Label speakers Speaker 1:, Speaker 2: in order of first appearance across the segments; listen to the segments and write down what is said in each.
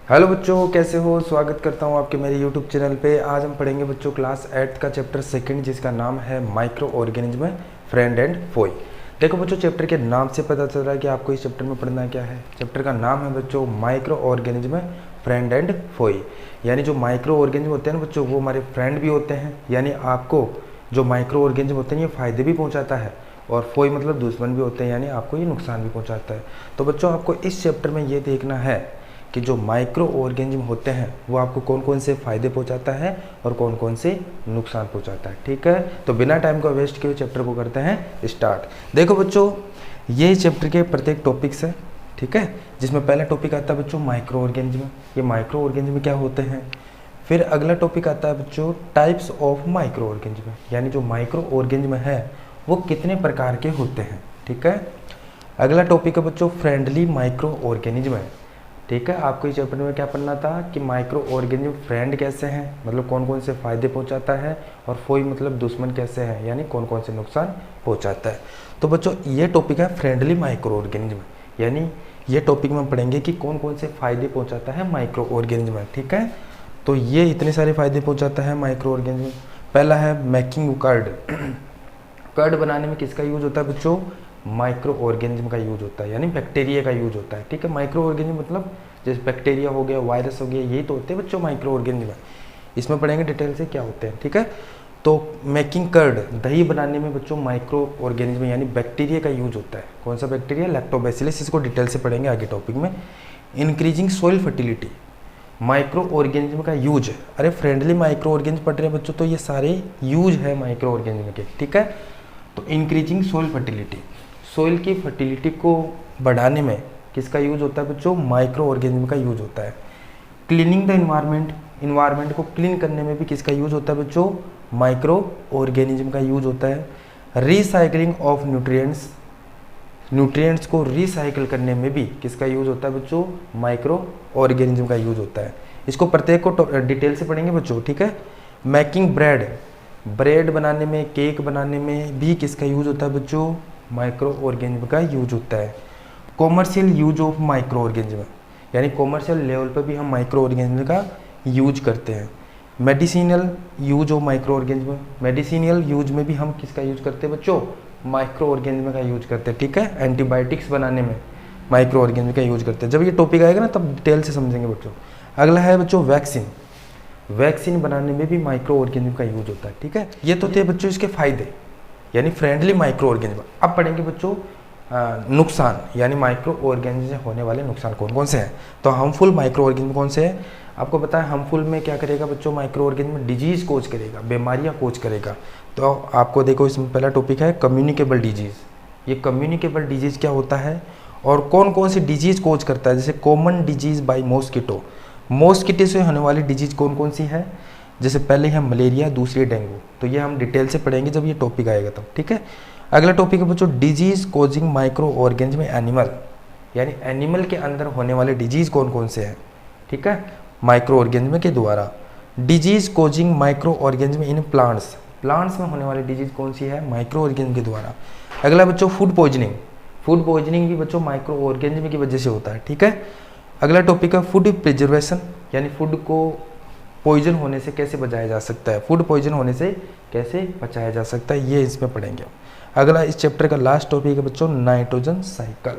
Speaker 1: Hello बच्चों, कैसे हो। स्वागत करता हूं आपके मेरे यूट्यूब चैनल पे। आज हम पढ़ेंगे बच्चों क्लास 8 का चैप्टर सेकंड, जिसका नाम है micro organism friend and Foy. देखो बच्चों, चैप्टर के नाम से पता चल रहा है कि आपको इस चैप्टर में पढ़ना क्या है। चैप्टर का नाम है बच्चों micro organism friend and Foy. यानी जो माइक्रो ऑर्गेनिज्म होते हैं ना बच्चों, वो हमारे फ्रेंड भी होते हैं। यानी आपको जो माइक्रो ऑर्गेनिज्म होते हैं ये फ़ायदे भी पहुँचाता है, और फोई मतलब दुश्मन भी होते हैं, यानी आपको ये नुकसान भी पहुँचाता है। तो बच्चों आपको इस चैप्टर में ये देखना है कि जो माइक्रो ऑर्गेनिज्म होते हैं वो आपको कौन कौन से फ़ायदे पहुंचाता है और कौन कौन से नुकसान पहुंचाता है। ठीक है, तो बिना टाइम को वेस्ट किए चैप्टर को करते हैं स्टार्ट। देखो बच्चों, ये चैप्टर के प्रत्येक टॉपिक्स है, ठीक है, जिसमें पहला टॉपिक आता है बच्चों माइक्रो ऑर्गेनिज्म। ये माइक्रो ऑर्गेनिज्म क्या होते हैं। फिर अगला टॉपिक आता है बच्चों टाइप्स ऑफ माइक्रो ऑर्गेनिज्म, यानी जो माइक्रो ऑर्गेनिज्म है वो कितने प्रकार के होते हैं। ठीक है, अगला टॉपिक है बच्चों फ्रेंडली माइक्रो ऑर्गेनिज्म है। ठीक है, आपको इस चैप्टर में क्या पढ़ना था कि माइक्रो ऑर्गेनिज्म फ्रेंड कैसे हैं, मतलब कौन कौन से फ़ायदे पहुंचाता है, और फोई मतलब दुश्मन कैसे हैं, यानी कौन कौन से नुकसान पहुंचाता है। तो बच्चों ये टॉपिक है फ्रेंडली माइक्रो ऑर्गेनिज्म, यानी ये टॉपिक में पढ़ेंगे कि कौन कौन से फ़ायदे पहुँचाता है माइक्रो ऑर्गेनिज्म। ठीक है, तो ये इतने सारे फ़ायदे पहुँचाता है माइक्रो ऑर्गेनिज्म। पहला है मेकिंग कर्ड। कर्ड बनाने में किसका यूज होता है बच्चों, माइक्रो ऑर्गेनिज्म का यूज होता है, यानी बैक्टीरिया का यूज होता है। ठीक है, माइक्रो ऑर्गेनिज्म मतलब जैसे बैक्टीरिया हो गया, वायरस हो गया, यही तो होते हैं बच्चों माइक्रो ऑर्गेनिज्म। इसमें पढ़ेंगे डिटेल से क्या होते हैं। ठीक है, तो मेकिंग कर्ड दही बनाने में बच्चों माइक्रो ऑर्गेनिज्म यानी बैक्टीरिया का यूज होता है। कौन सा बैक्टीरिया, लैक्टोबैसिलस। इसको डिटेल से पढ़ेंगे आगे टॉपिक में। Increasing soil fertility, micro organism का यूज। अरे फ्रेंडली माइक्रो ऑर्गेनिज्म पढ़ रहे हैं बच्चों, तो ये सारे यूज है माइक्रो ऑर्गेनिज्म के। ठीक है, तो इंक्रीजिंग सॉइल फर्टिलिटी, सोइल की फर्टिलिटी को बढ़ाने में किसका यूज होता है बच्चों, माइक्रो ऑर्गेनिज्म का यूज होता है। क्लीनिंग द इन्वायरमेंट, इन्वायरमेंट को क्लीन करने में भी किसका यूज होता है बच्चों, माइक्रो ऑर्गेनिज्म का यूज होता है। रिसाइकलिंग ऑफ न्यूट्रिएंट्स, न्यूट्रिएंट्स को रिसाइकिल करने में भी किसका यूज होता है बच्चों, माइक्रो ऑर्गेनिज्म का यूज होता है। इसको प्रत्येक को डिटेल से पढ़ेंगे बच्चों। ठीक है, मेकिंग ब्रेड, ब्रेड बनाने में, केक बनाने में भी किसका यूज होता है बच्चों, माइक्रो ऑर्गेनिज्म का यूज होता है। Commercial use of micro organism, यानी कॉमर्शियल लेवल पर भी हम माइक्रो ऑर्गेनिज्म का यूज करते हैं। Medicinal use of micro organism, medicinal use में भी हम किसका यूज करते हैं बच्चों, माइक्रो ऑर्गेनिज्म का यूज करते हैं। ठीक है, एंटीबायोटिक्स बनाने में माइक्रो ऑर्गेनिज्म का यूज करते हैं। जब ये टॉपिक आएगा ना तब डिटेल से समझेंगे बच्चों। अगला है बच्चों वैक्सीन, वैक्सीन बनाने में भी माइक्रो ऑर्गेनिज्म का यूज होता है। ठीक है, ये तो थे बच्चों इसके फायदे, यानी फ्रेंडली माइक्रो ऑर्गेनिज्म। अब पढ़ेंगे बच्चों नुकसान, यानी माइक्रो ऑर्गेनिज्म से होने वाले नुकसान कौन कौन से हैं। तो हार्मफुल माइक्रो ऑर्गेनिज्म कौन से हैं, आपको पता है हार्मफुल में क्या करेगा बच्चों, माइक्रो ऑर्गेनिज्म डिजीज कोज करेगा, बीमारियां कोज करेगा। तो आपको देखो इसमें पहला टॉपिक है कम्युनिकेबल डिजीज। ये कम्युनिकेबल डिजीज क्या होता है और कौन कौन सी डिजीज कोज करता है। जैसे common disease by mosquito, mosquito से होने वाली डिजीज कौन कौन सी है, जैसे पहले है मलेरिया, दूसरी डेंगू। तो ये हम डिटेल से पढ़ेंगे जब ये टॉपिक आएगा तब। ठीक है, अगला टॉपिक है बच्चों disease causing micro organism animal, यानी एनिमल के अंदर होने वाले डिजीज कौन कौन से हैं। ठीक है, माइक्रो ऑर्गेनिज्म के द्वारा। Disease causing micro organism in plants, plants में होने वाली डिजीज कौन सी है, माइक्रो ऑर्गेनिज्म के द्वारा। अगला बच्चों फूड पॉइजनिंग, फूड पॉइजनिंग भी बच्चों माइक्रो ऑर्गेनिज्म की वजह से होता है। ठीक है, अगला टॉपिक है फूड प्रिजर्वेशन, यानी फूड को पॉइजन होने से कैसे बचाया जा सकता है, फूड पॉइजन होने से कैसे बचाया जा सकता है, ये इसमें पढ़ेंगे। अगला इस चैप्टर का लास्ट टॉपिक है बच्चों नाइट्रोजन साइकिल।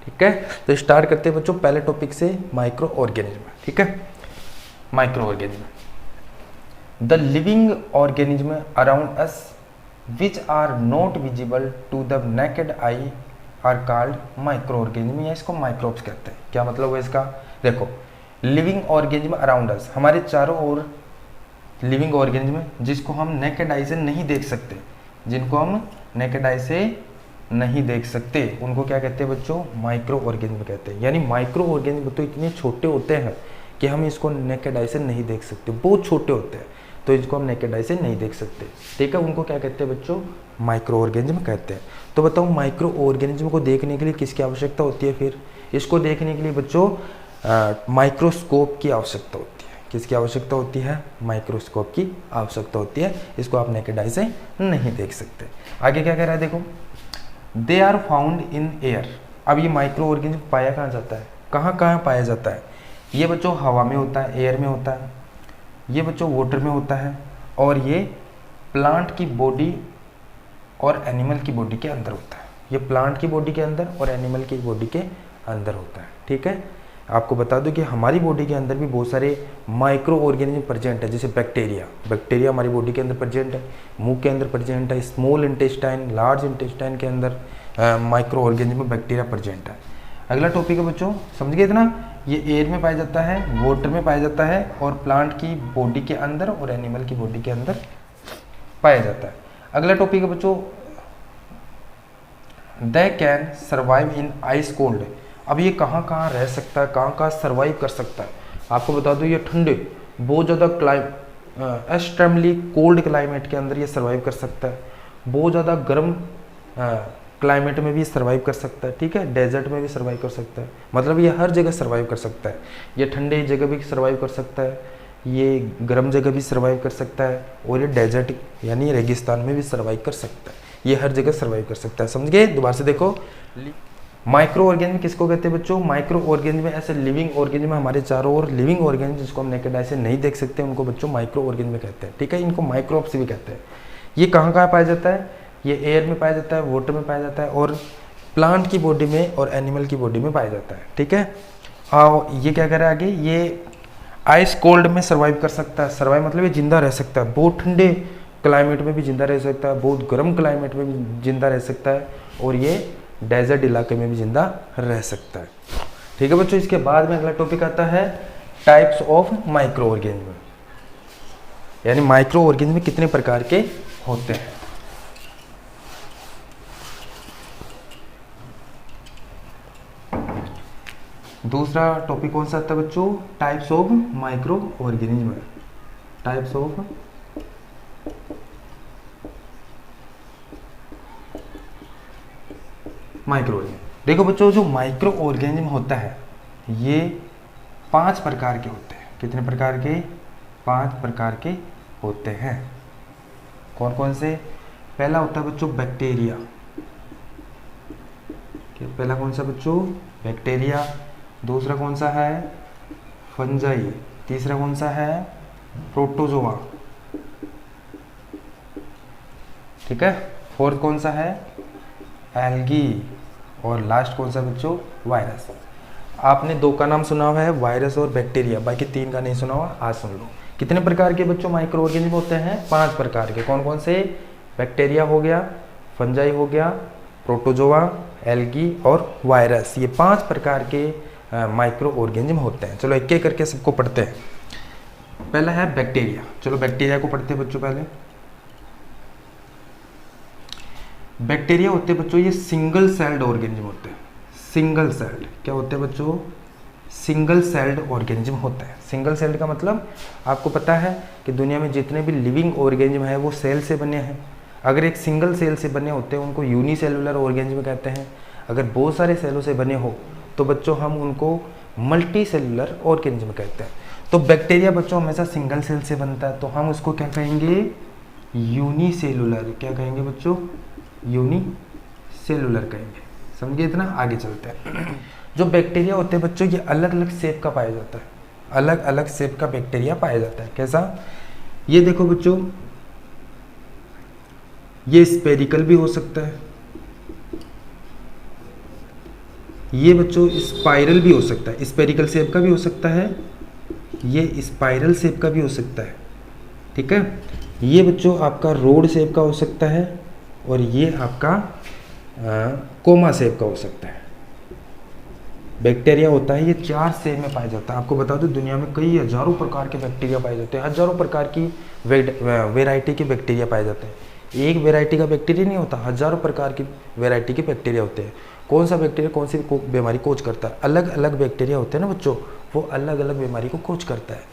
Speaker 1: ठीक है, तो स्टार्ट करते हैं बच्चों पहले टॉपिक से, माइक्रो ऑर्गेनिज्म। ठीक है, microorganism, the living organism around us which are not visible to the naked eye are called microorganism, या इसको माइक्रोब्स कहते हैं। क्या मतलब है इसका, देखो लिविंग ऑर्गेनिज्म अराउंड अस, हमारे चारों ओर लिविंग ऑर्गेनिज्म जिसको हम नेकेड आई से नहीं देख सकते, जिनको हम नेकेड आई से नहीं देख सकते, उनको क्या कहते हैं बच्चों, माइक्रो ऑर्गेनिज्म कहते हैं। यानी माइक्रो ऑर्गेनिज्म तो इतने छोटे होते हैं कि हम इसको नेकेड आई से नहीं देख सकते, बहुत छोटे होते हैं, तो इसको हम नेकेड आई से नहीं देख सकते। ठीक है, उनको क्या कहते हैं बच्चों, माइक्रो ऑर्गेनिज्म कहते हैं। तो बताओ माइक्रो ऑर्गेनिज्म को देखने के लिए किसकी आवश्यकता होती है, फिर इसको देखने के लिए बच्चों माइक्रोस्कोप की आवश्यकता होती है। किसकी आवश्यकता होती है, माइक्रोस्कोप की आवश्यकता होती है। इसको आप नेकेड आई से नहीं देख सकते। आगे क्या कह रहा है देखो, they are found in air. अब ये माइक्रो ऑर्गेनिज्म पाया कहाँ जाता है, कहाँ कहाँ पाया जाता है, ये बच्चों हवा में होता है, एयर में होता है, ये बच्चों वाटर में होता है, और ये प्लांट की बॉडी और एनिमल की बॉडी के अंदर होता है। ये प्लांट की बॉडी के अंदर और एनिमल की बॉडी के अंदर होता है। ठीक है, आपको बता दूं कि हमारी बॉडी के अंदर भी बहुत सारे माइक्रो ऑर्गेनिज्म प्रेजेंट है, जैसे बैक्टीरिया हमारी बॉडी के अंदर प्रेजेंट है, मुंह के अंदर प्रेजेंट है, स्मॉल इंटेस्टाइन, लार्ज इंटेस्टाइन के अंदर माइक्रो ऑर्गेनिज्म बैक्टीरिया प्रेजेंट है। अगला टॉपिक है बच्चों, समझ गए इतना। ये एयर में पाया जाता है, वाटर में पाया जाता है, और प्लांट की बॉडी के अंदर और एनिमल की बॉडी के अंदर पाया जाता है। अगला टॉपिक है बच्चों, they can survive in ice cold. अब ये कहाँ कहाँ रह सकता है, कहाँ कहाँ सर्वाइव कर सकता है। आपको बता दूं, ये ठंडे बहुत ज़्यादा एक्सट्रीमली कोल्ड क्लाइमेट के अंदर ये सर्वाइव कर सकता है, बहुत ज़्यादा गर्म क्लाइमेट में भी सर्वाइव कर सकता है। ठीक है, डेजर्ट में भी सर्वाइव कर सकता है, मतलब ये हर जगह सर्वाइव कर सकता है। ये ठंडे जगह भी सर्वाइव कर सकता है, ये गर्म जगह भी सर्वाइव कर सकता है, और ये डेजर्ट यानी रेगिस्तान में भी सर्वाइव कर सकता है। ये हर जगह सर्वाइव कर सकता है। समझ गए? दोबारा से देखो, माइक्रो ऑर्गेनिज्म किसको कहते हैं बच्चों? माइक्रो ऑर्गेनिज्म ऐसे लिविंग ऑर्गेनिज्म हमारे चारों ओर लिविंग ऑर्गेनिज्म जिसको हम नेकेड आई से नहीं देख सकते, उनको बच्चों माइक्रो ऑर्गेनिज्म कहते हैं। ठीक है, इनको माइक्रोब्स भी कहते हैं। ये कहाँ कहाँ पाया जाता है? ये एयर में पाया जाता है, वाटर में पाया जाता है, और प्लांट की बॉडी में और एनिमल की बॉडी में पाया जाता है। ठीक है, ये क्या करे आगे, ये आइस कोल्ड में सर्वाइव कर सकता है। सर्वाइव मतलब ये जिंदा रह सकता है, बहुत ठंडे क्लाइमेट में भी जिंदा रह सकता है, बहुत गर्म क्लाइमेट में भी जिंदा रह सकता है, और ये डेजर्ट इलाके में भी जिंदा रह सकता है। ठीक है बच्चों, इसके बाद में अगला टॉपिक आता है टाइप्स ऑफ माइक्रो ऑर्गेनिज्म, यानी माइक्रो ऑर्गेनिज्म कितने प्रकार के होते हैं। दूसरा टॉपिक कौन सा आता है बच्चों? Types of micro organism. Types of micro organism. देखो बच्चों, जो माइक्रो ऑर्गेनिज्म होता है ये 5 प्रकार के होते हैं। कितने प्रकार के? 5 प्रकार के होते हैं। कौन कौन से? पहला होता है बच्चों बैक्टीरिया। पहला कौन सा बच्चों? बैक्टीरिया। दूसरा कौन सा है? फंजाई। तीसरा कौन सा है? प्रोटोजोआ। ठीक है, फोर्थ कौन सा है? एल्गी। और लास्ट कौन सा बच्चों? वायरस। आपने 2 का नाम सुना हुआ है, वायरस और बैक्टीरिया, बाकी 3 का नहीं सुना हुआ, आज सुन लो। कितने प्रकार के बच्चों माइक्रो ऑर्गेनिज्म होते हैं? 5 प्रकार के। कौन कौन से? बैक्टीरिया हो गया, फंजाई हो गया, प्रोटोजोआ, एल्गी और वायरस। ये 5 प्रकार के माइक्रो ऑर्गेनिज्म होते हैं। चलो एक एक करके सबको पढ़ते हैं। पहला है बैक्टीरिया। चलो बैक्टीरिया को पढ़ते हैं बच्चों। पहले बैक्टीरिया होते हैं बच्चों, ये सिंगल सेल्ड ऑर्गेनिज्म होते हैं। सिंगल सेल्ड क्या होते हैं बच्चों? सिंगल सेल्ड ऑर्गेनिज्म होता है। सिंगल सेल्ड का मतलब आपको पता है कि दुनिया में जितने भी लिविंग ऑर्गेनिज्म है वो सेल से बने हैं। अगर एक सिंगल सेल से बने होते हैं उनको यूनिसेलुलर ऑर्गेनिज्म कहते हैं। अगर बहुत सारे सेलों से बने हो तो बच्चों हम उनको मल्टी सेलुलर ऑर्गेनिज्म कहते हैं। तो बैक्टीरिया बच्चों हमेशा सिंगल सेल से बनता है, तो हम उसको क्या कहेंगे? यूनिसेलुलर। क्या कहेंगे बच्चों? यूनिसेलुलर कहेंगे। समझिए इतना, आगे चलते हैं। जो बैक्टीरिया होते हैं बच्चों ये अलग अलग शेप का पाया जाता है। अलग अलग शेप का बैक्टीरिया पाया जाता है। कैसा? ये देखो बच्चों, ये स्पेरिकल भी हो सकता है, ये बच्चों स्पाइरल भी हो सकता है। स्पेरिकल शेप का भी हो सकता है, ये स्पाइरल शेप का भी हो सकता है। ठीक है, ये बच्चों आपका रोड शेप का हो सकता है, और ये आपका कोमा शेप का हो सकता है। बैक्टीरिया होता है ये 4 शेप में पाया जाता है। आपको बता दूं दुनिया में कई हजारों प्रकार के बैक्टीरिया पाए जाते हैं। हजारों प्रकार की वेराइटी के बैक्टीरिया पाए जाते हैं। एक वेराइटी का बैक्टीरिया नहीं होता, हजारों प्रकार की वेराइटी के बैक्टीरिया होते हैं। कौन सा बैक्टीरिया कौन सी बीमारी कोज करता है? अलग अलग बैक्टीरिया होते हैं ना बच्चों, वो अलग अलग बीमारी को कोज करता है।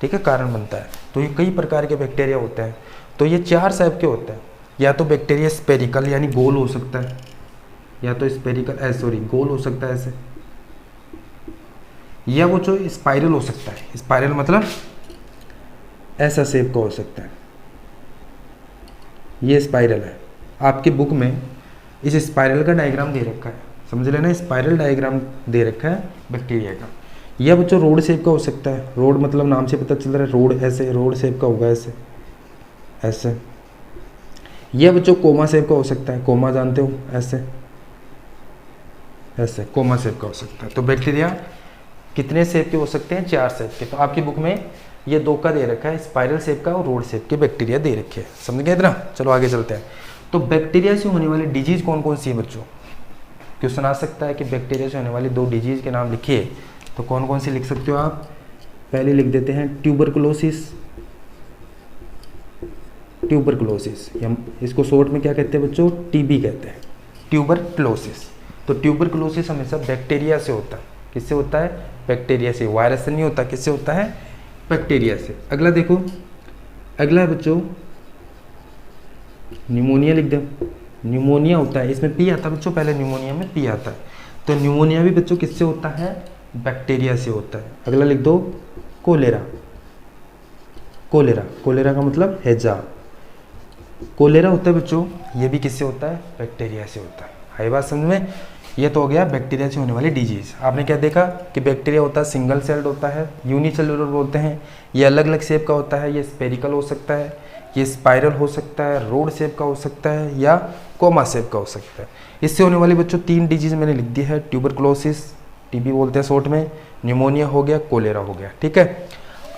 Speaker 1: ठीक है, कारण बनता है। तो ये कई प्रकार के बैक्टीरिया होते हैं। तो ये 4 टाइप के होते हैं। या तो बैक्टीरिया स्पेरिकल यानी गोल हो सकता है, या तो स्पेरिकल गोल हो सकता है ऐसे, या वो जो स्पाइरल हो सकता है। स्पाइरल मतलब ऐसा शेप का हो सकता है। ये स्पाइरल है। आपकी बुक में इस स्पाइरल का डायग्राम दे रखा है, समझ लेना, स्पाइरल डायग्राम दे रखा है बैक्टीरिया का। यह बच्चों रोड शेप का हो सकता है, रोड मतलब नाम से पता चल रहा है रोड, ऐसे रोड शेप का होगा, ऐसे ऐसे। यह बच्चों कोमा शेप का हो सकता है, कोमा जानते हो, ऐसे ऐसे कोमा शेप का हो सकता है। तो बैक्टीरिया कितने शेप के हो सकते हैं? 4 शेप के। तो आपकी बुक में ये 2 का दे रखा है, स्पाइरल शेप का और रोड शेप के बैक्टीरिया दे रखे हैं, समझ गए इतना? चलो आगे चलते हैं। तो बैक्टीरिया से होने वाली डिजीज कौन कौन सी है बच्चों? क्वेश्चन आ सकता है कि बैक्टीरिया से होने वाली 2 डिजीज के नाम लिखिए, तो कौन कौन सी लिख सकते हो आप? पहले लिख देते हैं ट्यूबरकुलोसिस, ट्यूबरकुलोसिस, हम इसको शॉर्ट में क्या कहते हैं बच्चों? टीबी कहते हैं, ट्यूबरकुलोसिस। तो ट्यूबरकुलोसिस हमेशा बैक्टीरिया से होता है। किससे होता है? बैक्टीरिया से, वायरस से नहीं होता। किससे होता है? बैक्टीरिया से। अगला देखो, अगला है बच्चों न्यूमोनिया, लिख दो। न्यूमोनिया होता है, इसमें पी आता है बच्चों, पहले न्यूमोनिया में पी आता है। तो न्यूमोनिया भी बच्चों किससे होता है? बैक्टीरिया से होता है। अगला लिख दो कोलेरा, कोलेरा, कोलेरा का मतलब हैजा, कोलेरा होता है बच्चों, ये भी किससे होता है? बैक्टीरिया से होता है। है बात समझ में? ये तो हो गया बैक्टीरिया से होने वाली डिजीज। आपने क्या देखा कि बैक्टीरिया होता है सिंगल सेल्ड होता है, यूनिसेलुलर बोलते हैं, ये अलग अलग शेप का होता है, ये स्पेरिकल हो सकता है, ये स्पाइरल हो सकता है, रोड शेप का हो सकता है, या कोमा शेप का हो सकता है। इससे होने वाली बच्चों 3 डिजीज मैंने लिख दी है, ट्यूबरकुलोसिस, टीबी बोलते हैं शॉर्ट में, न्यूमोनिया हो गया, कोलेरा हो गया, ठीक है।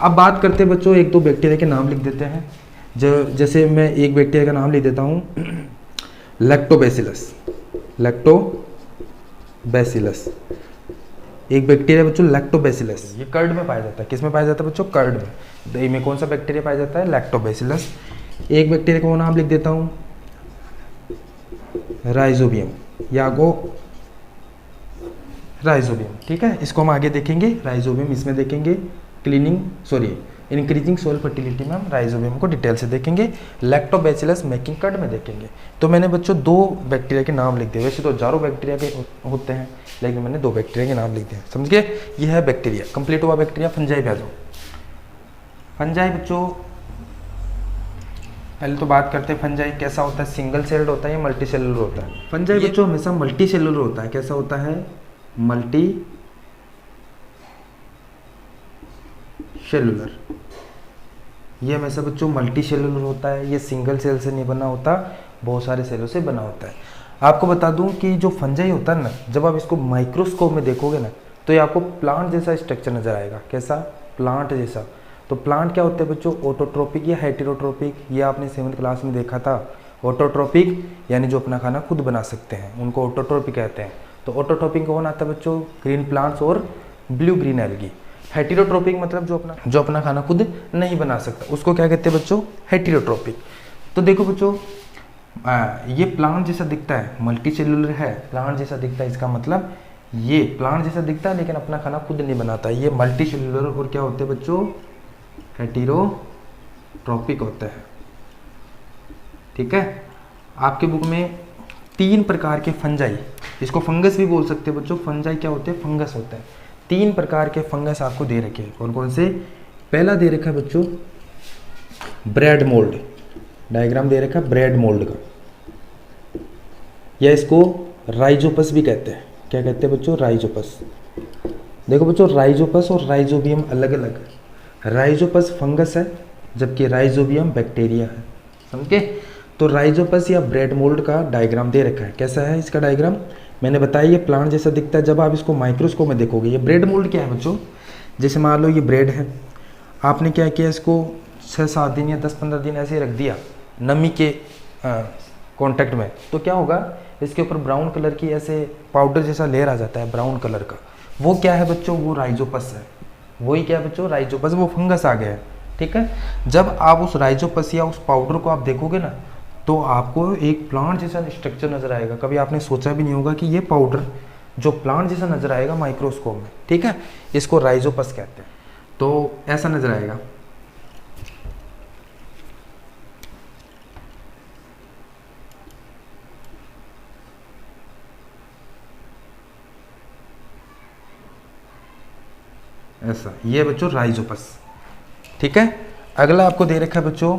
Speaker 1: अब बात करते हैं बच्चों 1-2 बैक्टीरिया के नाम लिख देते हैं। जैसे मैं एक बैक्टीरिया का नाम लिख देता हूँ, लैक्टोबैसिलस, लैक्टोबैसिलस। एक बैक्टीरिया बच्चों लैक्टोबैसिलस, ये कर्ड में पाया जाता है। किस में पाया जाता है बच्चों? कर्ड में। दही में कौन सा बैक्टीरिया पाया जाता है? लैक्टोबैसिलस। एक बैक्टीरिया का वो नाम लिख देता हूँ, राइजोबियम, यागो राइजोबियम, ठीक है। इसको हम आगे देखेंगे, राइजोबियम इसमें देखेंगे, इंक्रीजिंग सोइल फर्टिलिटी में हम राइजोबियम को डिटेल से देखेंगे, लैक्टोबैसिलस मेकिंग कर्ड में देखेंगे। तो मैंने बच्चों 2 बैक्टीरिया के नाम लिख दिए, वैसे तो हजारों बैक्टीरिया के होते हैं, लेकिन मैंने 2 बैक्टीरिया के नाम लिख दिए, समझ गए? ये है बैक्टीरिया, कंप्लीट हुआ बैक्टीरिया। फंजाई पे आ जाओ। फंजाई बच्चों पहले तो बात करते हैं, फंजाई कैसा होता है? सिंगल सेल्ड होता है या मल्टी सेलुलर होता है? फंजाई बच्चों हमेशा मल्टी सेलुलर होता है। कैसा होता है? Multi cellular. ये हमेशा बच्चों मल्टी सेलुलर होता है, ये सिंगल सेल से नहीं बना होता, बहुत सारे सेलों से बना होता है। आपको बता दूं कि जो फंजाई होता है ना, जब आप इसको माइक्रोस्कोप में देखोगे ना, तो ये आपको प्लांट जैसा स्ट्रक्चर नजर आएगा। कैसा? प्लांट जैसा। तो प्लांट क्या होते हैं बच्चों? ऑटोट्रोपिक या हेटेरोट्रोपिक, ये आपने 7th क्लास में देखा था। ऑटोट्रोपिक यानी जो अपना खाना खुद बना सकते हैं, उनको ऑटोट्रोपिक कहते हैं। तो ऑटोट्रोपिक कौन आता है बच्चों? ग्रीन प्लांट्स और ब्लू ग्रीन एल्गी। हेटेरोट्रोपिक मतलब जो अपना खाना खुद नहीं बना सकता, उसको क्या कहते हैं बच्चों? हेटेरोट्रोपिक। तो देखो बच्चों, ये प्लांट जैसा दिखता है, मल्टी सेलुलर है, प्लांट जैसा दिखता है, इसका मतलब ये प्लांट जैसा दिखता है लेकिन अपना खाना खुद नहीं बनाता, ये मल्टी सेलुलर और क्या होते हैं बच्चों? हेटेरोट्रोपिक होता है, ठीक है। आपके बुक में 3 प्रकार के फंजाई, इसको फंगस भी बोल सकते हैं बच्चों, फंजाई क्या होते हैं? फंगस होता है। 3 प्रकार के फंगस आपको दे रखे हैं। कौन कौन से? पहला दे रखा है बच्चों ब्रेड मोल्ड, डायग्राम दे रखा है ब्रेड मोल्ड का, या इसको राइजोपस भी कहते हैं। क्या कहते हैं बच्चों? राइजोपस। देखो बच्चों, राइजोपस और राइजोबियम अलग अलग है। राइजोपस फंगस है जबकि राइजोबियम बैक्टीरिया है, समझे? तो राइजोपस या ब्रेड मोल्ड का डायग्राम दे रखा है। कैसा है इसका डायग्राम? मैंने बताया ये प्लांट जैसा दिखता है, जब आप इसको माइक्रोस्कोप में देखोगे। ये ब्रेड मोल्ड क्या है बच्चों? जैसे मान लो ये ब्रेड है, आपने क्या किया, इसको 6-7 दिन या 10-15 दिन ऐसे रख दिया नमी के कांटेक्ट में, तो क्या होगा? इसके ऊपर ब्राउन कलर की ऐसे पाउडर जैसा लेयर आ जाता है, ब्राउन कलर का। वो क्या है बच्चों? वो राइजोपस है। वही क्या है बच्चों? राइजोपस। वो फंगस आ गया है, ठीक है। जब आप उस राइजोपस या उस पाउडर को आप देखोगे ना, तो आपको एक प्लांट जैसा स्ट्रक्चर नजर आएगा। कभी आपने सोचा भी नहीं होगा कि ये पाउडर जो प्लांट जैसा नजर आएगा माइक्रोस्कोप में, ठीक है, इसको राइजोपस कहते हैं। तो ऐसा नजर आएगा। ऐसा, ये बच्चों राइजोपस, ठीक है। अगला आपको दे रखा है बच्चों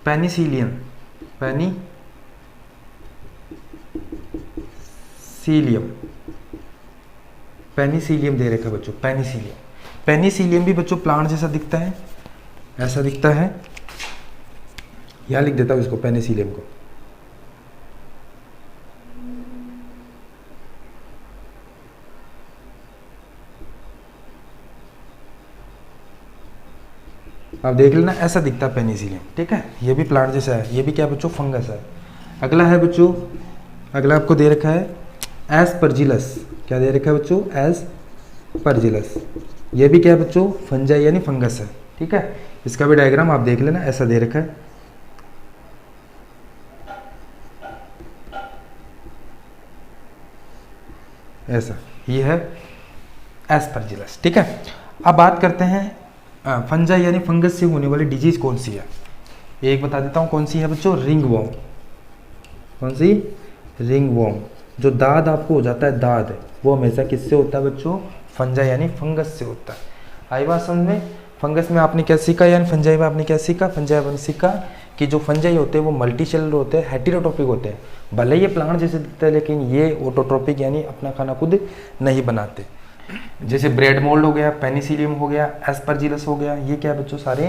Speaker 1: पेनिसिलियम, पेनिसिलियम, पेनिसिलियम दे रखा है बच्चों, पेनिसिलियम। पेनिसिलियम भी बच्चों प्लांट जैसा दिखता है, ऐसा दिखता है। यहाँ लिख देता हूँ इसको, पेनिसिलियम को। आप देख लेना, ऐसा दिखता है पेनिसिलियम, ठीक है। ये भी प्लांट जैसा है, ये भी क्या बच्चों, फंगस है। अगला है बच्चों, अगला आपको दे रखा है एस्परजिलस। क्या दे रखा है बच्चों, एस्परजिलस। ये भी क्या है बच्चों, फंजाई यानी फंगस है, ठीक है। इसका भी डायग्राम आप देख लेना, ऐसा दे रखा है, ऐसा। ये है एस्परजिलस, ठीक है। अब बात करते हैं फंजाई यानी फंगस से होने वाली डिजीज कौन सी है। एक बता देता हूँ कौन सी है बच्चों, रिंगवॉर्म। कौन सी, रिंगवॉर्म। जो दाद आपको हो जाता है, दाद, वो हमेशा किससे होता है बच्चों, फंजाई यानी फंगस से होता है। आई बात समझ में। फंगस में आपने क्या सीखा, यानी फंजाई में आपने क्या सीखा, फंजाई में सीखा कि जो फंजाई होते हैं वो मल्टी सेलुलर होते हैं, हेटेरोट्रोपिक होते हैं। भले ये प्लांट जैसे दिखता है लेकिन ये ऑटोट्रोपिक यानी अपना खाना खुद नहीं बनाते। जैसे ब्रेड मोल्ड हो गया, पेनिसिलियम हो गया, एस्परजिलस हो गया, ये क्या बच्चों सारे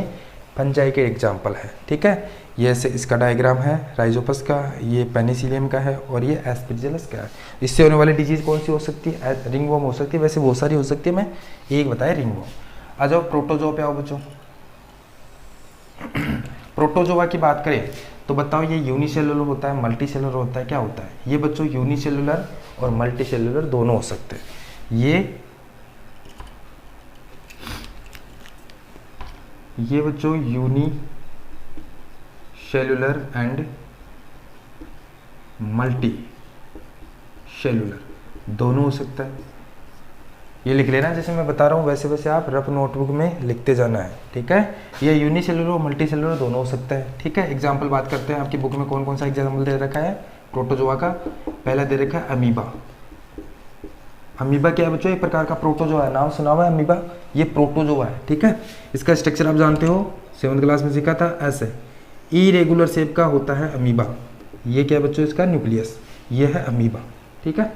Speaker 1: फंजाई के एग्जाम्पल है, ठीक है। ये से इसका डायग्राम है राइजोपस का, ये पेनिसिलियम का है और ये एस्परजिलस का है। इससे होने वाली डिजीज कौन सी हो सकती है, रिंगवॉर्म हो सकती है। वैसे बहुत सारी हो सकती है, मैं एक बताया रिंगवॉर्म। आ जाओ प्रोटोजोआ पे आओ बच्चों। प्रोटोजोआ की बात करें तो बताओ ये यूनिसेलुलर होता है, मल्टी सेलुलर होता है, क्या होता है। ये बच्चों यूनिसेलुलर और मल्टी सेलुलर दोनों हो सकते हैं। ये बच्चों यूनिसेलुलर एंड मल्टी सेलुलर दोनों हो सकता है। ये लिख लेना जैसे मैं बता रहा हूँ, वैसे वैसे आप रफ नोटबुक में लिखते जाना है, ठीक है। ये यूनिसेलुलर और मल्टी सेलुलर दोनों हो सकता है, ठीक है। एग्जाम्पल बात करते हैं, आपकी बुक में कौन कौन सा एग्जाम्पल दे रखा है प्रोटोजोआ का। पहला दे रखा है अमीबा। अमीबा क्या है बच्चों, एक प्रकार का प्रोटोजोआ है, नाम सुना हुआ है अमीबा, ये प्रोटोजोआ है, ठीक है। इसका स्ट्रक्चर आप जानते हो, 7th क्लास में सीखा था, ऐसे इरेगुलर शेप का होता है अमीबा। ये क्या है बच्चों, इसका न्यूक्लियस, ये है अमीबा, ठीक है।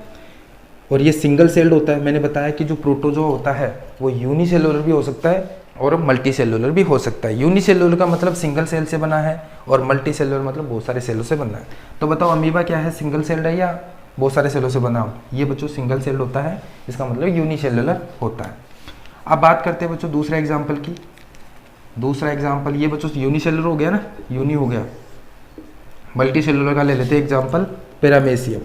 Speaker 1: और ये सिंगल सेल्ड होता है। मैंने बताया कि जो प्रोटोजोआ होता है वो यूनिसेलुलर भी हो सकता है और मल्टी सेलुलर भी हो सकता है। यूनिसेलुलर का मतलब सिंगल सेल से बना है और मल्टी सेलुलर मतलब बहुत सारे सेलों से बना है। तो बताओ अमीबा क्या है, सिंगल सेल्ड है या बहुत सारे सेलों से बना हो। ये बच्चों सिंगल सेल्ड होता है, इसका मतलब यूनिसेलुलर होता है। अब बात करते हैं बच्चों दूसरा एग्जाम्पल की। दूसरा एग्जाम्पल ये बच्चों यूनिसेलुलर हो गया ना, यूनि हो गया। मल्टी सेलुलर का ले लेते हैं एग्जाम्पल, पैरामेसियम।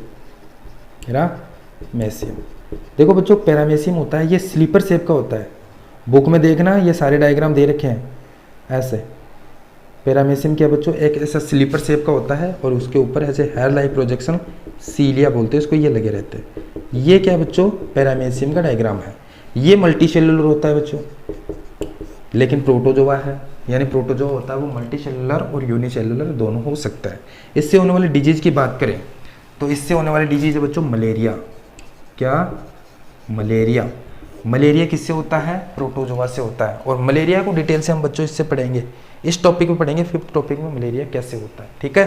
Speaker 1: पैरामेसियम देखो बच्चों, पैरामेसियम होता है, ये स्लीपर शेप का होता है। बुक में देखना ये सारे डायग्राम दे रखे हैं ऐसे। पैरामेसियम क्या बच्चों, एक ऐसा स्लीपर शेप का होता है और उसके ऊपर ऐसे हेयर लाइक प्रोजेक्शन, सीलिया बोलते हैं इसको, ये लगे रहते हैं। ये क्या बच्चों, पैरामेसियम का डायग्राम है। ये मल्टी सेलुलर होता है बच्चों, लेकिन प्रोटोजोआ है, यानी प्रोटोजोआ होता है वो मल्टी सेलुलर और यूनिसेलुलर दोनों हो सकता है। इससे होने वाली डिजीज की बात करें तो इससे होने वाली डिजीज है बच्चों मलेरिया। क्या, मलेरिया। मलेरिया किससे होता है, प्रोटोजोआ से होता है। और मलेरिया को डिटेल से हम बच्चों इससे पढ़ेंगे, इस टॉपिक में पढ़ेंगे, 5th टॉपिक में मलेरिया कैसे होता है, ठीक है।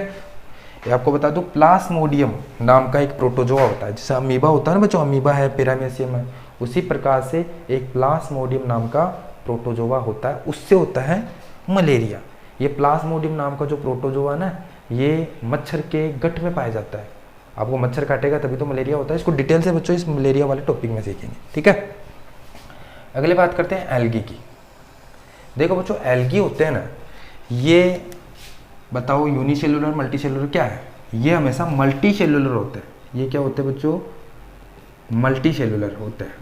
Speaker 1: ये आपको बता दूं, प्लाज्मोडियम नाम का एक प्रोटोजोआ होता है। जैसे अमीबा होता है ना बच्चों, अमीबा है, पैरामेसियम है, उसी प्रकार से एक प्लाज्मोडियम नाम का प्रोटोजोआ होता है, उससे होता है मलेरिया। ये प्लाज्मोडियम नाम का जो प्रोटोजोआ ना, ये मच्छर के गट में पाया जाता है। आपको मच्छर काटेगा तभी तो मलेरिया होता है। इसको डिटेल से बच्चों इस मलेरिया वाले टॉपिक में सीखेंगे, ठीक है। अगले बात करते हैं एल्गी की। देखो बच्चों, एल्गी होते हैं ना, ये बताओ यूनिसेलुलर मल्टी सेलुलर क्या है, ये हमेशा मल्टी सेलुलर होते हैं। ये क्या होते हैं बच्चों, मल्टी सेलुलर होते हैं।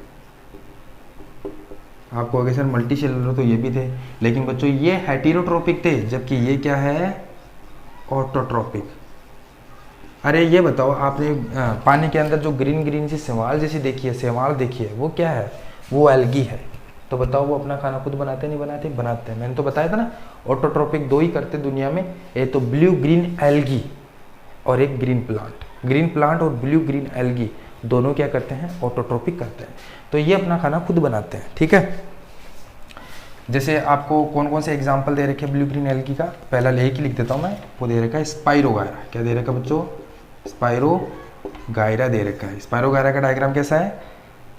Speaker 1: आपको अगर सर मल्टी सेलुलर तो ये भी थे, लेकिन बच्चों ये हेटेरोट्रोपिक थे, जबकि ये क्या है, ऑटोट्रोपिक। अरे ये बताओ, आपने पानी के अंदर जो ग्रीन ग्रीन सी शैवाल जैसी देखी है, शैवाल देखी है, वो क्या है, वो एल्गी है। तो बताओ वो अपना खाना खुद बनाते नहीं बनाते, बनाते हैं। मैंने तो बताया था ना, ऑटोट्रोपिक दो ही करते दुनिया में, एक तो ब्लू ग्रीन एल्गी और एक ग्रीन प्लांट। ग्रीन प्लांट और ब्लू ग्रीन एल्गी दोनों क्या करते हैं, ऑटोट्रोपिक करते हैं। तो ये अपना खाना खुद बनाते हैं, ठीक है। जैसे आपको कौन कौन से एग्जाम्पल दे रखे हैं ब्लू ग्रीन एल्गी का, पहला लेके लिख देता हूँ मैं। वो दे रखा है स्पाइरोगायरा। क्या दे रखा है बच्चों, स्पाइरोगायरा दे रखा है। स्पाइरोगायरा का डायग्राम कैसा है,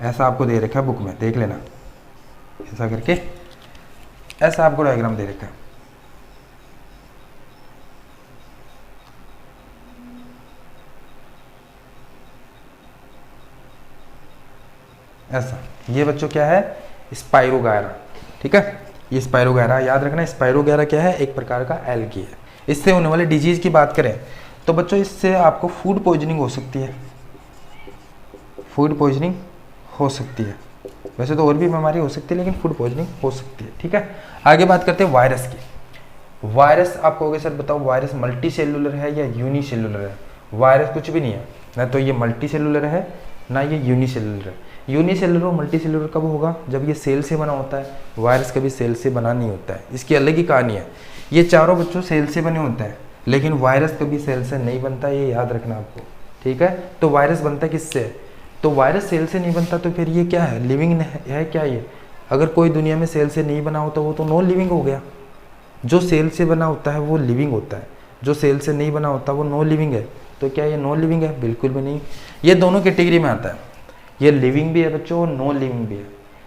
Speaker 1: ऐसा आपको दे रखा है बुक में, देख लेना, ऐसा करके ऐसा आपको डायग्राम दे रखा है। ऐसा, ये बच्चों क्या है, स्पाइरोगायरा, ठीक है। ये स्पाइरोगायरा याद रखना, स्पाइरोगायरा क्या है, एक प्रकार का एल्गी है। इससे होने वाले डिजीज की बात करें तो बच्चों इससे आपको फूड पॉइजनिंग हो सकती है, फूड पॉइजनिंग हो सकती है। वैसे तो और भी बीमारी हो सकती है लेकिन फूड पॉइजनिंग हो सकती है, ठीक है। आगे बात करते हैं वायरस की। वायरस आप कहोगे सर बताओ वायरस मल्टी सेलुलर है या यूनिसेलुलर है? वायरस कुछ भी नहीं है, ना तो ये मल्टी सेलुलर है ना ये यूनिसेलुलर है। यूनिसेलुलर और मल्टी सेलुलर कब होगा? जब ये सेल से बना होता है। वायरस कभी सेल से बना नहीं होता है, इसकी अलग ही कहानी है। ये चारों बच्चों सेल से बने होते हैं लेकिन वायरस कभी सेल से नहीं बनता, ये याद रखना आपको, ठीक है। तो वायरस बनता किससे? तो वायरस सेल से नहीं बनता तो फिर ये क्या है, लिविंग है क्या ये? अगर कोई दुनिया में सेल से नहीं बना होता वो तो नॉन लिविंग हो गया। जो सेल से बना होता है वो लिविंग होता है, जो सेल से नहीं बना होता वो नॉन लिविंग है। तो क्या ये नॉन लिविंग है? बिल्कुल भी नहीं। ये दोनों कैटेगरी में आता है, ये लिविंग भी है बच्चों और नॉन लिविंग भी है।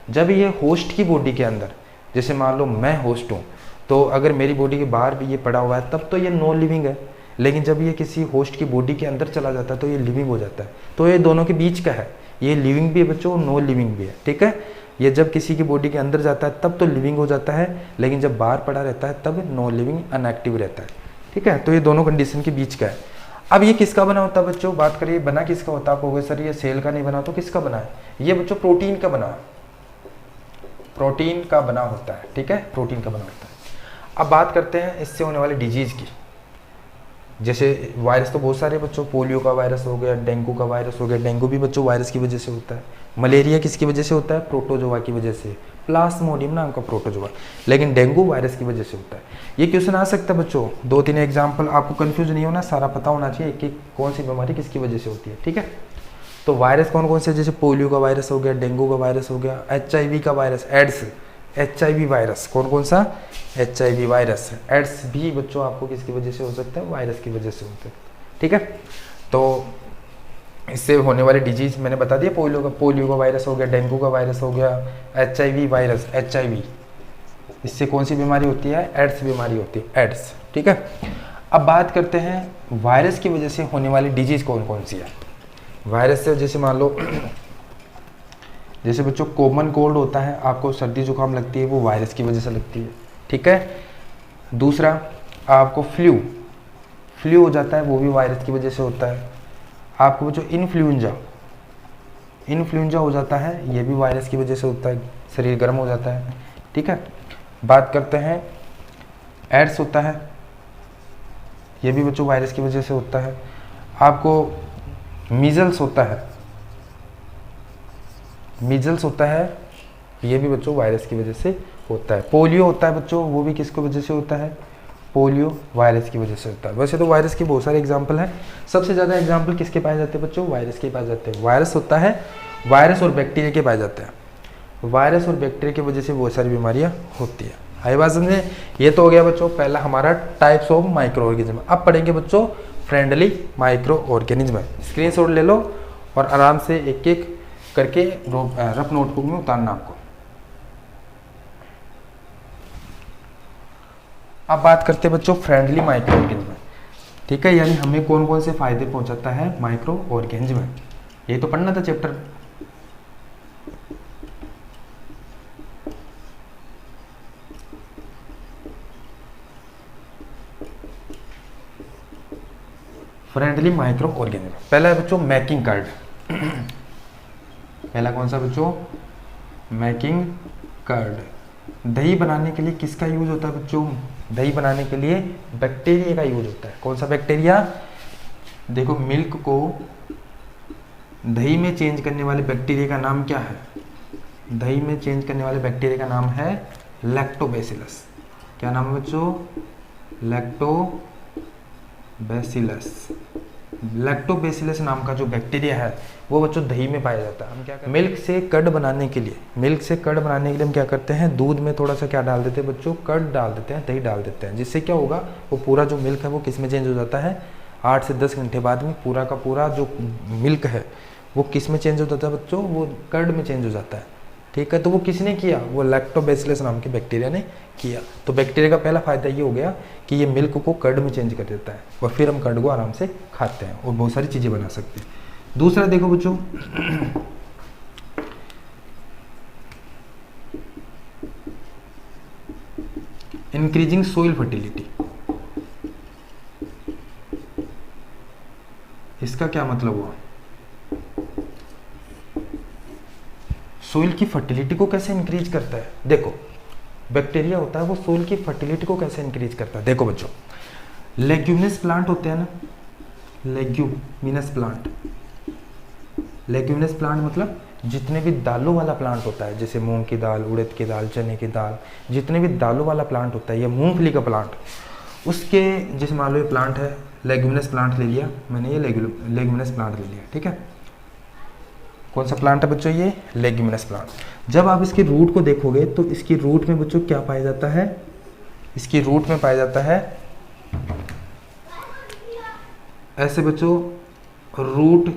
Speaker 1: जब ये होस्ट की बॉडी के अंदर, जैसे मान लो मैं होस्ट हूँ तो अगर मेरी बॉडी के बाहर भी ये पड़ा हुआ है तब तो ये नॉन लिविंग है, लेकिन जब ये किसी होस्ट की बॉडी के अंदर चला जाता है तो ये लिविंग हो जाता है। तो ये दोनों के बीच का है, ये लिविंग भी है बच्चों और नॉन लिविंग भी है, ठीक है। ये जब किसी की बॉडी के अंदर जाता है तब तो लिविंग हो जाता है, लेकिन जब बाहर पड़ा रहता है तब नॉन लिविंग अनएक्टिव रहता है, ठीक है। तो ये दोनों कंडीशन के बीच का है। अब ये किसका बना होता है बच्चों? बात करिए बना किसका होता है? आप कहोगे सर ये सेल का नहीं बना, तो किसका बना है? ये बच्चों प्रोटीन का बना, प्रोटीन का बना होता है, ठीक है, प्रोटीन का बना होता है। अब बात करते हैं इससे होने वाले डिजीज की। जैसे वायरस तो बहुत सारे बच्चों, पोलियो का वायरस हो गया, डेंगू का वायरस हो गया। डेंगू भी बच्चों वायरस की वजह से होता है। मलेरिया किसकी वजह से होता है? प्रोटोजोआ की वजह से, प्लाज्मोडियम नाम का प्रोटोजोआ। लेकिन डेंगू वायरस की वजह से होता है। ये क्वेश्चन आ सकता है बच्चों, 2-3 एग्जाम्पल, आपको कंफ्यूज नहीं होना, सारा पता होना चाहिए कि कौन सी बीमारी किसकी वजह से होती है, ठीक है। तो वायरस कौन कौन से? जैसे पोलियो का वायरस हो गया, डेंगू का वायरस हो गया, HIV का वायरस, एड्स, HIV वायरस, कौन कौन सा? HIV virus. एड्स भी बच्चों आपको किसकी वजह से हो सकता है? वायरस की वजह से होता है, ठीक है। तो इससे होने वाले डिजीज मैंने बता दिया, पोलियो का वायरस हो गया, डेंगू का वायरस हो गया, HIV वायरस, HIV, इससे कौन सी बीमारी होती है? एड्स बीमारी होती है, एड्स, ठीक है। अब बात करते हैं वायरस की वजह से होने वाली डिजीज कौन कौन सी है। वायरस से जैसे मान लो जैसे बच्चों कॉमन कोल्ड होता है, आपको सर्दी जुकाम लगती है, वो वायरस की वजह से लगती है, ठीक है। दूसरा आपको फ्लू हो जाता है, वो भी वायरस की वजह से होता है। आपको बच्चों इन्फ्लुएंजा हो जाता है, ये भी वायरस की वजह से होता है, शरीर गर्म हो जाता है, ठीक है। बात करते हैं एड्स होता है, ये भी बच्चों वायरस की वजह से होता है। आपको मीजल्स होता है, ये भी बच्चों वायरस की वजह से होता है। पोलियो होता है बच्चों, वो भी किसकी वजह से होता है? पोलियो वायरस की वजह से होता है। वैसे तो वायरस के बहुत सारे एग्जाम्पल हैं, सबसे ज़्यादा एग्जाम्पल किसके पाए जाते हैं बच्चों? वायरस के पाए जाते हैं। वायरस होता है, वायरस और बैक्टीरिया के पाए जाते हैं। वायरस और बैक्टीरिया की वजह से बहुत सारी बीमारियाँ होती है। आई बात समझे? ये तो हो गया बच्चों पहला हमारा टाइप्स ऑफ माइक्रो ऑर्गेनिज्म। अब पढ़ेंगे बच्चों फ्रेंडली माइक्रो ऑर्गेनिज्म। स्क्रीनशॉट ले लो और आराम से एक एक करके रफ नोटबुक में उतारना आपको। अब बात करते हैं बच्चों फ्रेंडली माइक्रो ऑर्गेनिज्म, ठीक है, यानी हमें कौन कौन से फायदे पहुंचाता है माइक्रो ऑर्गेनिज्म, ये तो पढ़ना था चैप्टर। फ्रेंडली माइक्रो ऑर्गेनिज्म, पहला है बच्चों मैकिंग कार्ड। पहला कौन सा बच्चों? Making card. दही बनाने के लिए किसका यूज होता है बच्चों? दही बनाने के लिए बैक्टीरिया का यूज होता है। कौन सा बैक्टीरिया? देखो मिल्क को दही में चेंज करने वाले बैक्टीरिया का नाम क्या है? दही में चेंज करने वाले बैक्टीरिया का नाम है लैक्टोबैसिलस। क्या नाम है बच्चों? लैक्टोबैसिलस। लैक्टोबैसिलस नाम का जो बैक्टीरिया है वो बच्चों दही में पाया जाता है। हम क्या करते हैं? मिल्क से कर्ड बनाने के लिए हम क्या करते हैं? दूध में थोड़ा सा क्या डाल देते हैं बच्चों? कर्ड डाल देते हैं, दही डाल देते हैं, जिससे क्या होगा? वो पूरा जो मिल्क है वो किस में चेंज हो जाता है? 8 से 10 घंटे बाद में पूरा का पूरा जो मिल्क है वो किस में चेंज हो जाता है बच्चों, वो कर्ड में चेंज हो जाता है। ठीक है, तो वो किसने किया, वो लैक्टोबैसिलस नाम के बैक्टीरिया ने किया। तो बैक्टीरिया का पहला फायदा ये हो गया कि ये मिल्क को कर्ड में चेंज कर देता है और फिर हम कर्ड को आराम से खाते हैं और बहुत सारी चीज़ें बना सकते हैं। दूसरा देखो बच्चों, इंक्रीजिंग सोइल फर्टिलिटी। इसका क्या मतलब हुआ, सोइल की फर्टिलिटी को कैसे इंक्रीज करता है। देखो बैक्टीरिया होता है वो सोइल की फर्टिलिटी को कैसे इंक्रीज करता है। देखो बच्चों, लेग्यूमिनस प्लांट होते हैं ना, लेग्यूमिनस प्लांट, लेग्यूमिनस प्लांट मतलब जितने भी दालों वाला प्लांट होता है, जैसे मूंग की दाल, उड़द की दाल, चने की दाल, जितने भी दालों वाला प्लांट होता है या मूंगफली का प्लांट, उसके जैसे मान लो ये प्लांट है, लेग्यूमिनस प्लांट ले लिया मैंने, ये लेग्यूमिनस प्लांट ले लिया। ठीक है, कौन सा प्लांट है बच्चों, ये लेग्यूमिनस प्लांट। जब आप इसकी रूट को देखोगे तो इसकी रूट में बच्चों क्या पाया जाता है, इसकी रूट में पाया जाता है ऐसे बच्चों, रूट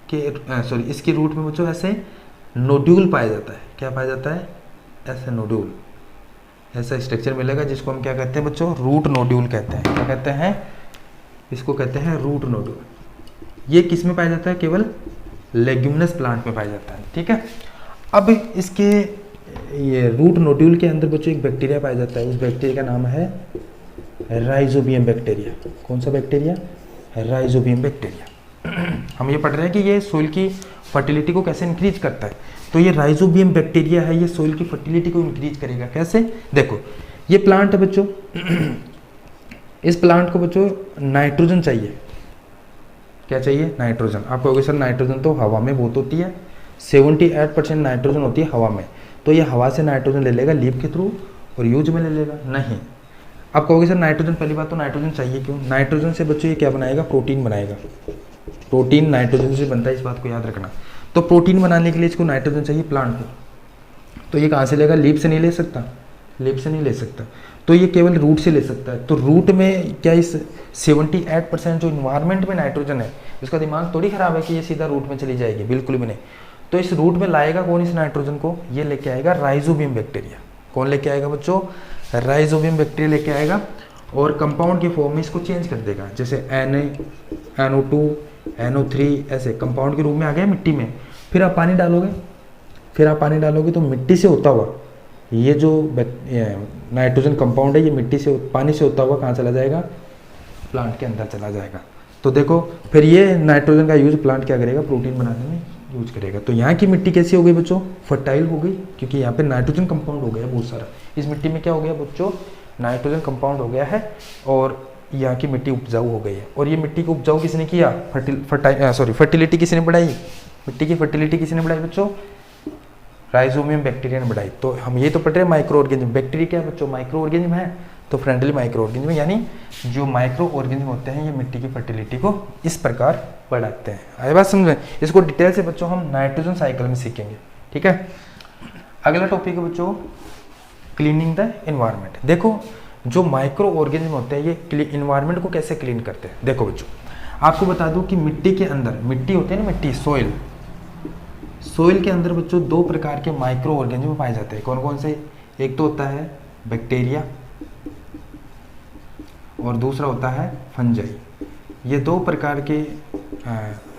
Speaker 1: के सॉरी इसकी रूट में बच्चों ऐसे नोड्यूल पाया जाता है। क्या पाया जाता है, ऐसे नोड्यूल, ऐसा स्ट्रक्चर मिलेगा जिसको हम क्या कहते हैं बच्चों, रूट नोड्यूल कहते हैं। क्या कहते हैं, इसको कहते हैं रूट नोड्यूल। ये किस में पाया जाता है, केवल लेग्यूमिनस प्लांट में पाया जाता है। ठीक है, अब इसके ये रूट नोड्यूल के अंदर बच्चों एक बैक्टीरिया पाया जाता है, इस बैक्टीरिया का नाम है राइजोबियम बैक्टीरिया। कौन सा बैक्टीरिया, राइजोबियम बैक्टीरिया। हम ये पढ़ रहे हैं कि ये सोइल की फर्टिलिटी को कैसे इंक्रीज करता है। तो ये राइजोबियम बैक्टीरिया है, ये सोइल की फर्टिलिटी को इंक्रीज करेगा। कैसे, देखो ये प्लांट है बच्चों, इस प्लांट को बच्चों नाइट्रोजन चाहिए। क्या चाहिए, नाइट्रोजन। आप कहोगे सर नाइट्रोजन तो हवा में बहुत होती है, 78% नाइट्रोजन होती है हवा में, तो ये हवा से नाइट्रोजन ले लेगा लीफ के थ्रू और यूज में ले लेगा, नहीं। आप कहोगे सर नाइट्रोजन, पहली बात तो नाइट्रोजन चाहिए क्यों, नाइट्रोजन से बच्चों ये क्या बनाएगा, प्रोटीन बनाएगा। प्रोटीन नाइट्रोजन से बनता है, इस बात को याद रखना। तो प्रोटीन बनाने के लिए इसको नाइट्रोजन चाहिए प्लांट को, तो ये कहाँ से लेगा, लीफ से नहीं ले सकता, लीफ से नहीं ले सकता, तो ये केवल रूट से ले सकता है। तो रूट में क्या इस 78% जो इन्वायरमेंट में नाइट्रोजन है, इसका दिमाग थोड़ी खराब है कि ये सीधा रूट में चली जाएगी, बिल्कुल भी नहीं। तो इस रूट में लाएगा कौन इस नाइट्रोजन को, ये लेके आएगा राइजोबियम बैक्टीरिया। कौन लेके आएगा बच्चों, राइजोबियम बैक्टीरिया लेके आएगा और कंपाउंड के फॉर्म में इसको चेंज कर देगा। जैसे NO2 NO3 ऐसे कंपाउंड के रूप में आ गया मिट्टी में। फिर आप पानी डालोगे, तो मिट्टी से होता हुआ ये जो नाइट्रोजन कंपाउंड है, ये मिट्टी से पानी से होता हुआ कहाँ चला जाएगा, प्लांट के अंदर चला जाएगा। तो देखो फिर ये नाइट्रोजन का यूज प्लांट क्या करेगा, प्रोटीन बनाने में यूज करेगा। तो यहाँ की मिट्टी कैसी हो गई बच्चों, फर्टाइल हो गई, क्योंकि यहाँ पे नाइट्रोजन कंपाउंड हो गया बहुत सारा। इस मिट्टी में क्या हो गया बच्चों, नाइट्रोजन कंपाउंड हो गया है और यहाँ की मिट्टी उपजाऊ हो गई है। और ये मिट्टी को उपजाऊ किसने किया, फर्टिलिटी किसने बढ़ाई, मिट्टी की फर्टिलिटी किसने बढ़ाई बच्चों, राइजोबियम बैक्टीरिया ने बढ़ाई। तो हम ये तो पढ़ रहे हैं माइक्रो ऑर्गेनिज्म, बैक्टीरिया क्या है बच्चों, माइक्रो ऑर्गेनिज्म है, तो फ्रेंडली माइक्रो ऑर्गेनिज्म, यानी जो माइक्रो ऑर्गेनिज्म होते हैं ये मिट्टी की फर्टिलिटी को इस प्रकार बढ़ाते हैं। आए बात समझ, इसको डिटेल से बच्चों हम नाइट्रोजन साइकिल में सीखेंगे। ठीक है, अगला टॉपिक है बच्चों क्लीनिंग द एनवायरनमेंट। देखो जो माइक्रो ऑर्गेनिज्म होते हैं ये इन्वायरमेंट को कैसे क्लीन करते हैं। देखो बच्चों आपको बता दूं कि मिट्टी के अंदर, मिट्टी होती है ना, मिट्टी सॉइल, सोइल के अंदर बच्चों दो प्रकार के माइक्रो ऑर्गेनिज्म पाए जाते हैं। कौन कौन से, एक तो होता है बैक्टीरिया और दूसरा होता है फंजाई। ये दो प्रकार के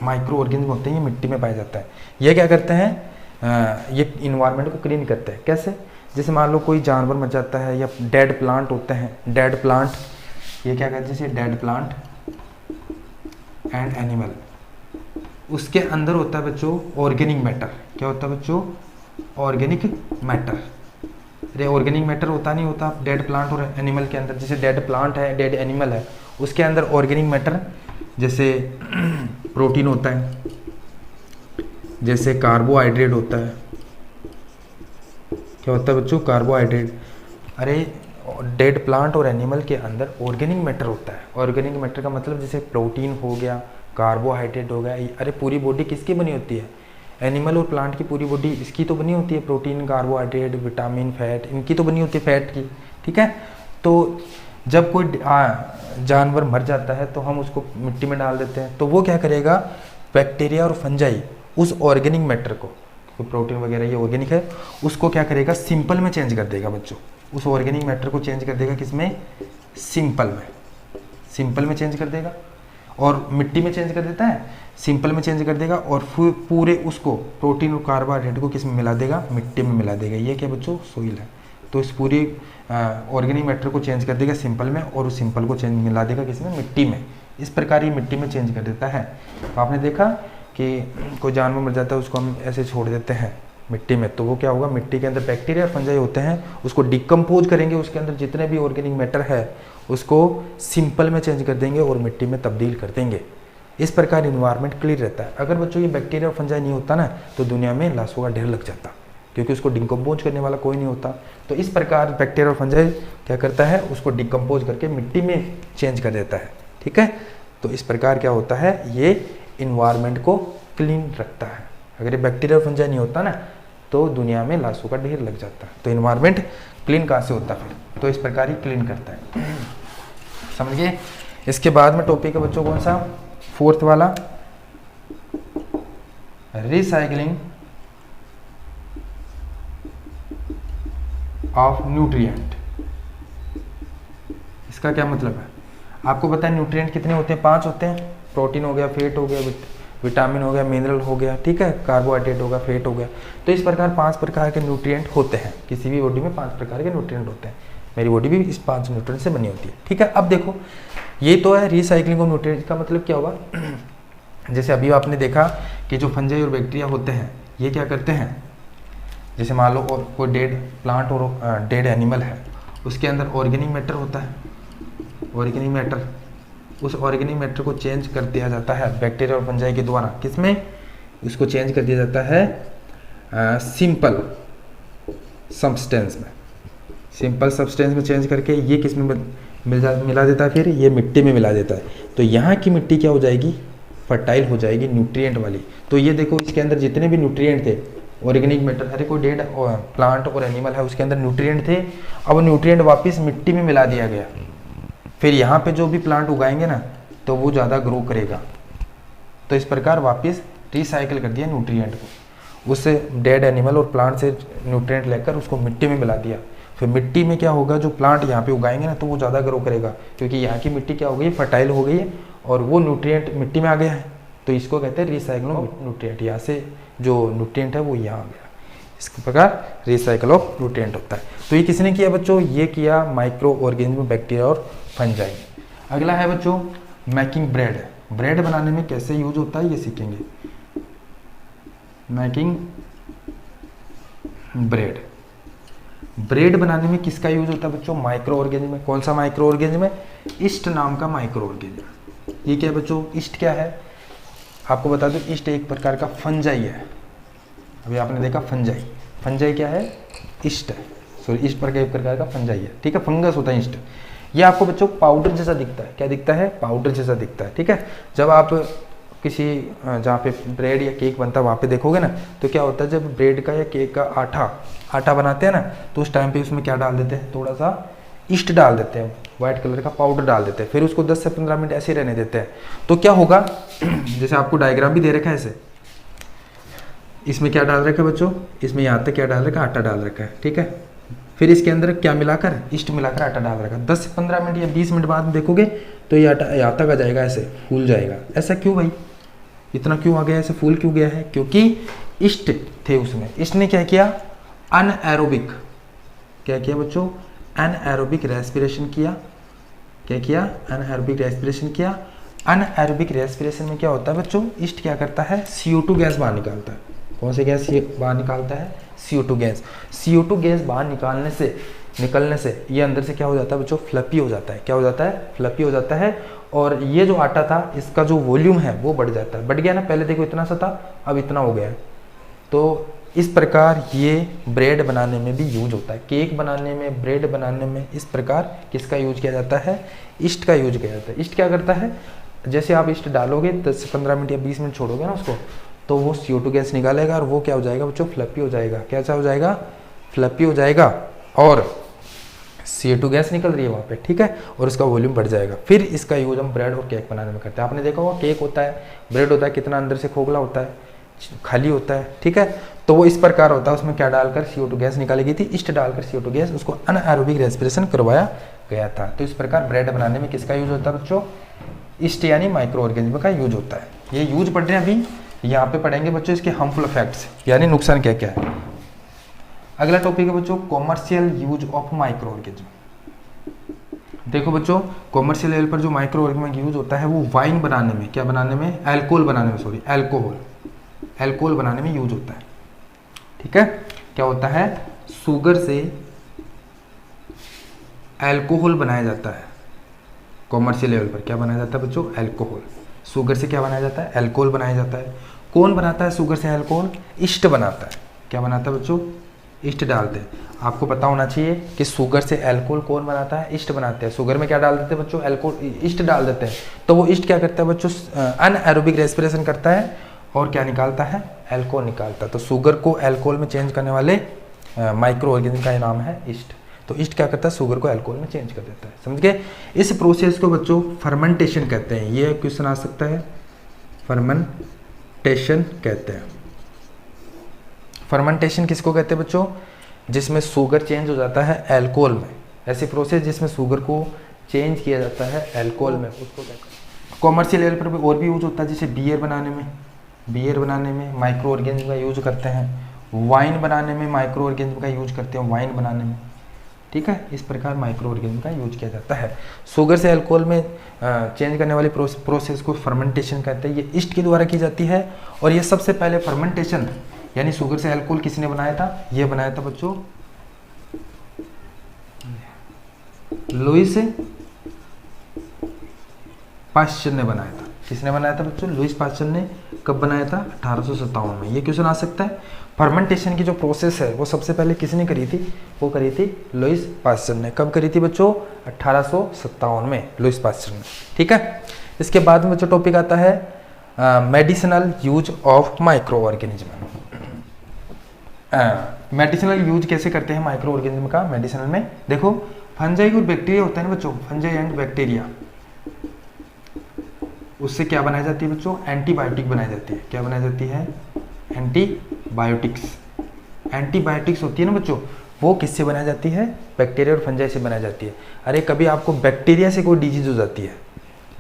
Speaker 1: माइक्रो ऑर्गेनिज्म होते हैं, ये मिट्टी में पाया जाता है। ये क्या करते हैं, ये इन्वायरमेंट को क्लीन करते हैं। कैसे, जैसे मान लो कोई जानवर मर जाता है या डेड प्लांट होते हैं, डेड प्लांट, ये क्या कहते हैं, जैसे डेड प्लांट एंड एनिमल, उसके अंदर होता है बच्चों ऑर्गेनिक मैटर। क्या होता है बच्चों, ऑर्गेनिक मैटर। अरे ऑर्गेनिक मैटर होता नहीं होता डेड प्लांट और एनिमल के अंदर, जैसे डेड प्लांट है, डेड एनिमल है, उसके अंदर ऑर्गेनिक मैटर जैसे प्रोटीन होता है, जैसे कार्बोहाइड्रेट होता है। क्या होता है बच्चों, कार्बोहाइड्रेट। अरे डेड प्लांट और एनिमल के अंदर ऑर्गेनिक मैटर होता है। ऑर्गेनिक मैटर का मतलब जैसे प्रोटीन हो गया, कार्बोहाइड्रेट हो गया। अरे पूरी बॉडी किसकी बनी होती है, एनिमल और प्लांट की पूरी बॉडी इसकी तो बनी होती है, प्रोटीन, कार्बोहाइड्रेट, विटामिन, फैट, इनकी तो बनी होती है फैट की। ठीक है, तो जब कोई जानवर मर जाता है तो हम उसको मिट्टी में डाल देते हैं, तो वो क्या करेगा, बैक्टीरिया और फंजाई उस ऑर्गेनिक मैटर को, प्रोटीन वगैरह ये ऑर्गेनिक है, उसको क्या करेगा, सिंपल में चेंज कर देगा बच्चों। उस ऑर्गेनिक मैटर को चेंज कर देगा किसमें, सिंपल में, सिंपल में चेंज कर देगा। और मिट्टी में चेंज कर देता है, सिंपल में चेंज कर देगा, और फिर पूरे उसको प्रोटीन और कार्बोहाइड्रेट को किस में मिला देगा, मिट्टी में मिला देगा। ये क्या बच्चों, सोइल है। तो इस पूरी ऑर्गेनिक मैटर को चेंज कर देगा सिंपल में, और उस सिंपल को चेंज मिला देगा किसमें, मिट्टी में। इस प्रकार ये मिट्टी में चेंज कर देता है। तो आपने देखा कि कोई जानवर मर जाता है, उसको हम ऐसे छोड़ देते हैं मिट्टी में, तो वो क्या होगा, मिट्टी के अंदर बैक्टीरिया और फंजाई होते हैं, उसको डिकम्पोज करेंगे, उसके अंदर जितने भी ऑर्गेनिक मैटर है उसको सिंपल में चेंज कर देंगे और मिट्टी में तब्दील कर देंगे। इस प्रकार इन्वायरमेंट क्लियर रहता है। अगर बच्चों ये बैक्टीरिया और फंजाई नहीं होता ना, तो दुनिया में लाशों का ढेर लग जाता, क्योंकि उसको डिकम्पोज करने वाला कोई नहीं होता। तो इस प्रकार बैक्टीरिया और फंजाई क्या करता है, उसको डिकम्पोज करके मिट्टी में चेंज कर देता है। ठीक है, तो इस प्रकार क्या होता है, ये इन्वायरमेंट को क्लीन रखता है। अगर ये बैक्टीरिया और फंजाई नहीं होता ना, तो दुनिया में लाशों का ढेर लग जाता है। तो इन्वायरमेंट क्लीन कहाँ से होता है फिर, तो इस प्रकार ही क्लीन करता है। समझिए। इसके बाद में टॉपिक है बच्चों कौन सा, फोर्थ वाला, रिसाइकलिंग ऑफ न्यूट्रिएंट। इसका क्या मतलब है, आपको पता है न्यूट्रिएंट कितने होते हैं, 5 होते हैं। प्रोटीन हो गया, फैट हो गया, विटामिन हो गया, मिनरल हो गया, ठीक है, कार्बोहाइड्रेट होगा, फैट हो गया। तो इस प्रकार 5 प्रकार के न्यूट्रिएंट होते हैं। किसी भी बॉडी में 5 प्रकार के न्यूट्रिएंट होते हैं। मेरी बॉडी भी इस 5 न्यूट्रिएंट से बनी होती है। ठीक है, अब देखो ये तो है रिसाइकलिंग ऑफ न्यूट्रिएंट। का मतलब क्या होगा, जैसे अभी आपने देखा कि जो फंजाई और बैक्टीरिया होते हैं, ये क्या करते हैं, जैसे मान लो और कोई डेड प्लांट और डेड एनिमल है, उसके अंदर ऑर्गेनिक मैटर होता है, ऑर्गेनिक मैटर, उस ऑर्गेनिक मैटर को चेंज कर दिया जाता है बैक्टीरिया और फंजाई के द्वारा। किसमें, उसको चेंज कर दिया जाता है सिंपल सब्सटेंस में। सिंपल सब्सटेंस में चेंज करके ये किस में मिला देता है, फिर ये मिट्टी में मिला देता है। तो यहाँ की मिट्टी क्या हो जाएगी, फर्टाइल हो जाएगी, न्यूट्रिएंट वाली। तो ये देखो इसके अंदर जितने भी न्यूट्रिएंट थे, ऑर्गेनिक मैटर, अरे कोई डेड प्लांट और एनिमल है उसके अंदर न्यूट्रिएंट थे, अब न्यूट्रिएंट वापस मिट्टी में मिला दिया गया। फिर यहाँ पे जो भी प्लांट उगाएंगे ना, तो वो ज़्यादा ग्रो करेगा। तो इस प्रकार वापस रिसाइकिल कर दिया न्यूट्रिएंट को, उससे डेड एनिमल और प्लांट से न्यूट्रिएंट लेकर उसको मिट्टी में मिला दिया। फिर मिट्टी में क्या होगा, जो प्लांट यहाँ पे उगाएंगे ना, तो वो ज़्यादा ग्रो करेगा, क्योंकि यहाँ की मिट्टी क्या हो गई, फर्टाइल हो गई है, और वो न्यूट्रिएंट मिट्टी में आ गया है। तो इसको कहते हैं रिसाइकिल ऑफ न्यूट्रिएंट। यहाँ से जो न्यूट्रिएंट है वो यहाँ आ गया। इस प्रकार रिसाइकिल ऑफ न्यूट्रिएंट होता है। तो ये किसने किया बच्चों, ये किया माइक्रो ऑर्गेनिज्म, बैक्टीरिया और फंजाई। अगला है बच्चों मेकिंग ब्रेड। ब्रेड बनाने में कैसे यूज होता है ये सीखेंगे। मेकिंग ब्रेड, ब्रेड बनाने में किसका यूज होता है बच्चों, माइक्रो ऑर्गेनिज्म में। कौन सा माइक्रो ऑर्गेनिज्म है, ईस्ट नाम का माइक्रो ऑर्गेनिज्म। ये क्या है बच्चों, ईस्ट क्या है, आपको बता दो, ईस्ट एक प्रकार का फंजाई है। अभी आपने देखा फंजाई, फंजाई क्या है, ईस्ट है, सॉरी ईस्ट पर एक प्रकार का फंजाई है, ठीक है, फंगस होता है ईस्ट। ये आपको बच्चों पाउडर जैसा दिखता है, क्या दिखता है, पाउडर जैसा दिखता है, ठीक है। जब आप किसी जहाँ पे ब्रेड या केक बनता है वहाँ पे देखोगे ना, तो क्या होता है, जब ब्रेड का या केक का आटा बनाते हैं ना, तो उस टाइम पे उसमें क्या डाल देते हैं, थोड़ा सा ईस्ट डाल देते हैं, व्हाइट कलर का पाउडर डाल देते हैं, फिर उसको 10 से 15 मिनट ऐसे रहने देते हैं। तो क्या होगा, जैसे आपको डायग्राम भी दे रखा है ऐसे, इसमें क्या डाल रखा है बच्चों, इसमें यहाँ तक क्या डाल रखा है, आटा डाल रखा है, ठीक है। फिर इसके अंदर क्या मिलाकर, ईस्ट मिलाकर आटा डाल रखा है। 10 से 15 मिनट या 20 मिनट बाद में देखोगे तो ये आटा यहाँ तक आ जाएगा, ऐसे फूल जाएगा। ऐसा क्यों भाई, इतना क्यों आ गया, ऐसे फूल क्यों गया है, क्योंकि ईस्ट थे उसमें। ईस्ट ने क्या किया, अनएरोबिक, क्या किया बच्चों, अनएरोबिक रेस्पिरेशन किया। क्या किया, अनएरोबिक रेस्पिरेशन किया। अनएरोबिक रेस्पिरेशन में क्या होता है बच्चों, ईस्ट क्या करता है, CO2 गैस बाहर निकालता है। कौन से गैस बाहर निकालता है, CO2 गैस। CO2 गैस बाहर निकलने से ये अंदर से क्या हो जाता है बच्चों, फ्लफी हो जाता है। क्या हो जाता है, फ्लफी हो जाता है। और ये जो आटा था, इसका जो वॉल्यूम है वो बढ़ जाता है। बढ़ गया ना, पहले देखो इतना सा था, अब इतना हो गया है। तो इस प्रकार ये ब्रेड बनाने में भी यूज होता है, केक बनाने में, ब्रेड बनाने में। इस प्रकार किसका यूज किया जाता है, ईस्ट का यूज किया जाता है। ईस्ट क्या करता है, जैसे आप ईस्ट डालोगे 10 से 15 मिनट या 20 मिनट छोड़ोगे ना उसको, तो वो CO2 गैस निकालेगा और वो क्या हो जाएगा बच्चों, फ्लफी हो जाएगा। कैसा हो जाएगा, फ्लफी हो जाएगा। और CO2 गैस निकल रही है वहाँ पे, ठीक है, और उसका वॉल्यूम बढ़ जाएगा। फिर इसका यूज हम ब्रेड और केक बनाने में करते हैं। आपने देखा होगा केक होता है, ब्रेड होता है, कितना अंदर से खोखला होता है, खाली होता है, ठीक है, तो वो इस प्रकार होता है। उसमें क्या डालकर CO2 गैस निकाली गई थी, ईस्ट डालकर CO2 गैस, उसको अनएरोबिक रेस्पिरेशन करवाया गया था। तो इस प्रकार ब्रेड बनाने में किसका यूज होता है बच्चों, ईस्ट यानी माइक्रो ऑर्गेनिज्म का यूज होता है। ये यूज पढ़ रहे हैं अभी, यहाँ पे पढ़ेंगे बच्चों इसके हार्मफुल इफेक्ट्स यानी नुकसान क्या क्या है। अगला टॉपिक है बच्चों commercial use of micro organism. देखो बच्चों कॉमर्शियल लेवल पर जो माइक्रो ऑर्गेनिज्म यूज होता है वो वाइन बनाने में, क्या बनाने में, अल्कोहल बनाने में, सॉरी अल्कोहल बनाने में यूज होता है, ठीक है। क्या होता है, शुगर से अल्कोहल बनाया जाता है। कॉमर्शियल लेवल पर क्या बनाया जाता है बच्चों, अल्कोहल। शुगर से क्या बनाया जाता है, अल्कोहल बनाया जाता है। कौन बनाता है शुगर से अल्कोहल, ईस्ट बनाता है। क्या बनाता है बच्चों, ईस्ट डालते हैं। आपको पता होना चाहिए कि शुगर से अल्कोहल कौन बनाता है, ईस्ट बनाते हैं। शुगर में क्या डाल देते हैं बच्चों, अल्कोहल, ईस्ट डाल देते हैं। तो वो ईस्ट क्या करता है बच्चों, अनएरोबिक रेस्पिरेशन करता है और क्या निकालता है, अल्कोहल निकालता है। तो शुगर को अल्कोहल में चेंज करने वाले माइक्रो ऑर्गेनिज्म का नाम है ईस्ट। तो ईस्ट क्या करता है, शुगर को अल्कोहल में चेंज कर देता है, समझ गए। इस प्रोसेस को बच्चों फर्मेंटेशन कहते हैं। ये क्वेश्चन आ सकता है, फर्मेंटेशन कहते हैं। फर्मेंटेशन किसको कहते हैं बच्चों, जिसमें शुगर चेंज हो जाता है अल्कोहल में। ऐसी प्रोसेस जिसमें शुगर को चेंज किया जाता है अल्कोहल में, उसको कहते हैं। कॉमर्शियल लेवल पर भी और भी यूज होता है, जैसे बियर बनाने में माइक्रो ऑर्गेनिज्म का यूज करते हैं। वाइन बनाने में माइक्रो ऑर्गेनिज्म का यूज करते हैं, वाइन बनाने में, ठीक है। इस प्रकार माइक्रो ऑर्गेनिज्म का यूज किया जाता है। शुगर से अल्कोहल में चेंज करने वाली प्रोसेस को फर्मेंटेशन कहते हैं। ये ईस्ट के द्वारा की जाती है। और ये सबसे पहले फर्मेंटेशन यानी शुगर से अल्कोहल किसने बनाया था, ये बनाया था बच्चों लुईस पाश्चर ने बनाया था। किसने बनाया था बच्चों, लुईस पाश्चर ने। कब बनाया था, 1857 में। ये क्वेश्चन आ सकता है। फर्मेंटेशन की जो प्रोसेस है वो सबसे पहले किसने करी थी, वो करी थी लुईस पाश्चर ने। कब करी थी बच्चों, 1857 में लुईस पाश्चर ने, ठीक है। इसके बाद में बच्चों टॉपिक आता है medicinal use of micro organism. Medicinal use कैसे करते हैं माइक्रो ऑर्गेनिज्म का मेडिसिनल में, देखो फंजाई और बैक्टीरिया होता है ना बच्चों, फंजाई एंड बैक्टीरिया, उससे क्या बनाई जाती है बच्चों, एंटीबायोटिक बनाई जाती है। क्या बनाई जाती है, एंटीबायोटिक्स। एंटीबायोटिक्स होती है ना बच्चों, वो किससे बनाई जाती है, बैक्टीरिया और फंजाई से बनाई जाती है। अरे कभी आपको बैक्टीरिया से कोई डिजीज हो जाती है,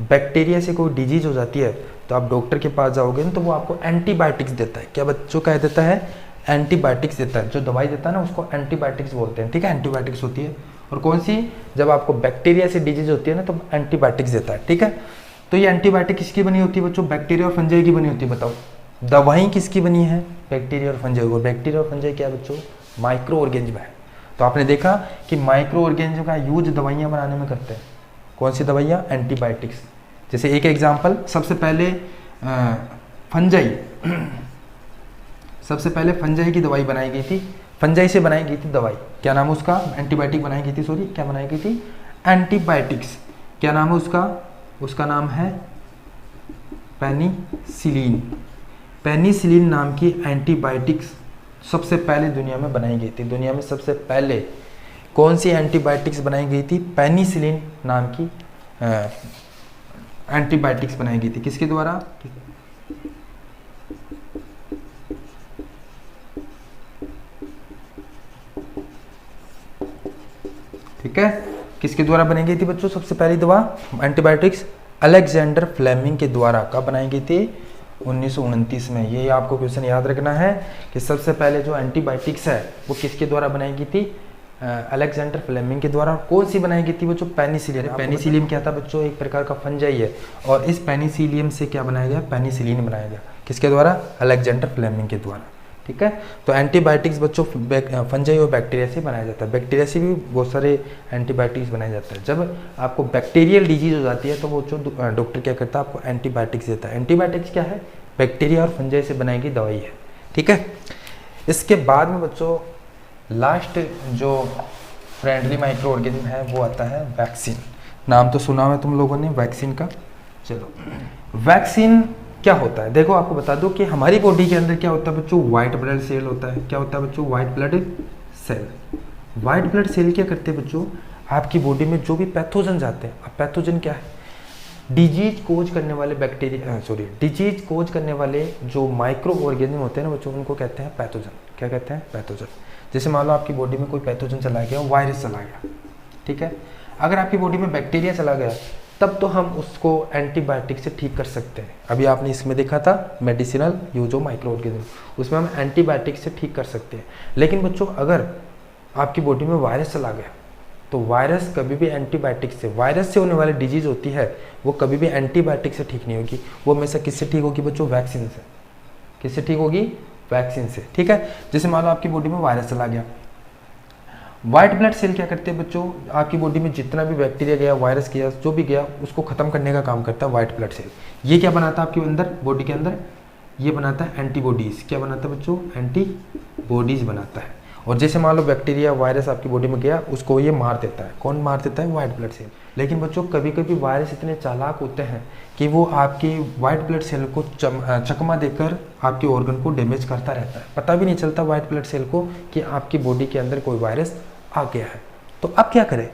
Speaker 1: बैक्टीरिया से कोई डिजीज हो जाती है, तो आप डॉक्टर के पास जाओगे ना तो वो आपको एंटीबायोटिक्स देता है। क्या बच्चों कह देता है, एंटीबायोटिक्स देता है। जो दवाई देता है ना उसको एंटीबायोटिक्स बोलते हैं, ठीक है। एंटीबायोटिक्स होती है। और कौन सी, जब आपको बैक्टीरिया से डिजीज होती है ना तो एंटीबायोटिक्स देता है, ठीक है। तो ये एंटीबायोटिक किसकी बनी होती है बच्चों, बैक्टीरिया और फंजाई की बनी होती है। बताओ दवाई किसकी बनी है, बैक्टीरिया और फंजाई। और बैक्टीरिया और फंजाई क्या बच्चों, माइक्रो ऑर्गेनिज्म है। तो आपने देखा कि माइक्रो ऑर्गेनिज्म का यूज दवाइयाँ बनाने में करते हैं। कौन सी दवाइयाँ, एंटीबायोटिक्स। जैसे एक एग्जाम्पल, सबसे पहले फंजाई, सबसे पहले फंजाई की दवाई बनाई गई थी। फंजाई से बनाई गई थी दवाई, क्या नाम है उसका, एंटीबायोटिक बनाई गई थी, सॉरी क्या बनाई गई थी, एंटीबायोटिक्स। क्या नाम है उसका, उसका नाम है पेनिसिलिन। पेनिसिलिन नाम की एंटीबायोटिक्स सबसे पहले दुनिया में बनाई गई थी। दुनिया में सबसे पहले कौन सी एंटीबायोटिक्स बनाई गई थी, पेनिसिलिन नाम की एंटीबायोटिक्स बनाई गई थी। किसके द्वारा, ठीक है, किसके द्वारा बनाई गई थी बच्चों सबसे पहली दवा एंटीबायोटिक्स, अलेक्जेंडर फ्लेमिंग के द्वारा। कब बनाई गई थी, 1929 में। ये आपको क्वेश्चन याद रखना है कि सबसे पहले जो एंटीबायोटिक्स है वो किसके द्वारा बनाई गई थी, अलेक्जेंडर फ्लेमिंग के द्वारा। कौन सी बनाई गई थी बच्चों, पेनिसिलियम। पेनिसिलियम क्या था बच्चों, एक प्रकार का फंजाई है। और इस पेनिसिलियम से क्या बनाया गया, पेनिसिलिन बनाया गया। किसके द्वारा, अलेक्जेंडर फ्लेमिंग के द्वारा, ठीक है। तो एंटीबायोटिक्स बच्चों फंजाई और बैक्टीरिया से बनाया जाता है। बैक्टीरिया से भी बहुत सारे एंटीबायोटिक्स बनाए जाते हैं। जब आपको बैक्टीरियल डिजीज हो जाती है तो वो जो डॉक्टर क्या करता है, आपको एंटीबायोटिक्स देता है। एंटीबायोटिक्स क्या है, बैक्टीरिया और फंजाई से बनाई गई दवाई है, ठीक है। इसके बाद में बच्चों लास्ट जो फ्रेंडली माइक्रो ऑर्गेनिज्म है वो आता है वैक्सीन। नाम तो सुना है तुम लोगों ने वैक्सीन का। चलो वैक्सीन क्या होता है, देखो आपको बता दो कि हमारी बॉडी के अंदर क्या होता है बच्चों, व्हाइट ब्लड सेल होता है। क्या होता है बच्चों, white blood cell. White blood cell क्या करते हैं बच्चों, आपकी बॉडी में जो भी पैथोजन आते हैं, अब पैथोजन क्या है, डिजीज कोज करने वाले बैक्टीरिया, डिजीज कोज करने वाले जो माइक्रो ऑर्गेनिज्म होते हैं ना बच्चों, उनको कहते हैं पैथोजन। क्या कहते हैं? पैथोजन। जैसे मान लो आपकी बॉडी में कोई पैथोजन चला गया, वायरस चला गया, ठीक है। अगर आपकी बॉडी में बैक्टीरिया चला गया तब तो हम उसको एंटीबायोटिक से ठीक कर सकते हैं। अभी आपने इसमें देखा था medicinal use of micro organism, उसमें हम एंटीबायोटिक से ठीक कर सकते हैं। लेकिन बच्चों अगर आपकी बॉडी में वायरस चला गया तो वायरस कभी भी एंटीबायोटिक से, वायरस से होने वाली डिजीज होती है वो कभी भी एंटीबायोटिक से ठीक नहीं होगी, वो हमेशा किससे ठीक होगी बच्चों? वैक्सीन से। किससे ठीक होगी? वैक्सीन से, ठीक है। जैसे मान लो आपकी बॉडी में वायरस चला गया, व्हाइट ब्लड सेल क्या करते हैं बच्चों? आपकी बॉडी में जितना भी बैक्टीरिया गया, वायरस गया, जो भी गया, उसको खत्म करने का काम करता है व्हाइट ब्लड सेल। ये क्या बनाता है आपके अंदर, बॉडी के अंदर? ये बनाता है एंटीबॉडीज। क्या बनाता है बच्चों? एंटीबॉडीज बनाता है। और जैसे मान लो बैक्टीरिया, वायरस आपकी बॉडी में गया, उसको ये मार देता है। कौन मार देता है? White blood cell. लेकिन बच्चों कभी कभी वायरस इतने चालाक होते हैं कि वो आपके व्हाइट ब्लड सेल को चकमा देकर आपके ऑर्गन को डैमेज करता रहता है। पता भी नहीं चलता व्हाइट ब्लड सेल को कि आपकी बॉडी के अंदर कोई वायरस आ गया है। तो अब क्या करें?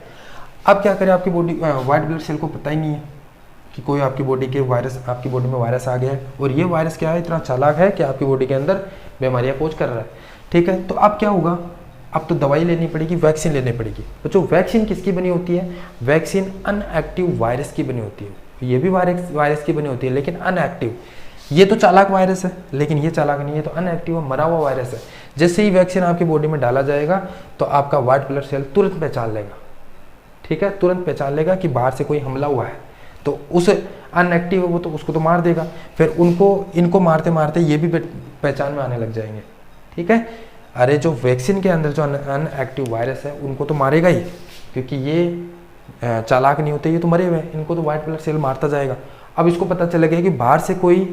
Speaker 1: अब क्या करें? आपकी बॉडी, व्हाइट ब्लड सेल को पता ही नहीं है कि कोई आपकी बॉडी के वायरस, आपकी बॉडी में वायरस आ गया है, और ये वायरस क्या है, इतना चालाक है कि आपकी बॉडी के अंदर बीमारियां कोज कर रहा है, ठीक है। तो अब क्या होगा? अब तो दवाई लेनी पड़ेगी, वैक्सीन लेनी पड़ेगी। बच्चों वैक्सीन किसकी बनी होती है? वैक्सीन अनएक्टिव वायरस की बनी होती है। ये भी वायरस की बनी होती है लेकिन अनएक्टिव। ये तो चालाक वायरस है लेकिन ये चालाक नहीं है, तो अनएक्टिव मरा हुआ वायरस है। जैसे ही वैक्सीन आपकी बॉडी में डाला जाएगा तो आपका व्हाइट ब्लड सेल तुरंत पहचान लेगा, ठीक है, तुरंत पहचान लेगा कि बाहर से कोई हमला हुआ है। तो उस अनएक्टिव है वो, तो उसको तो मार देगा। फिर इनको मारते मारते ये भी पहचान में आने लग जाएंगे, ठीक है। अरे जो वैक्सीन के अंदर जो अनएक्टिव वायरस है उनको तो मारेगा ही, क्योंकि ये चालाक नहीं होते, ये तो मरे हुए हैं, इनको तो व्हाइट ब्लड सेल मारता जाएगा। अब इसको पता चलेगा कि बाहर से कोई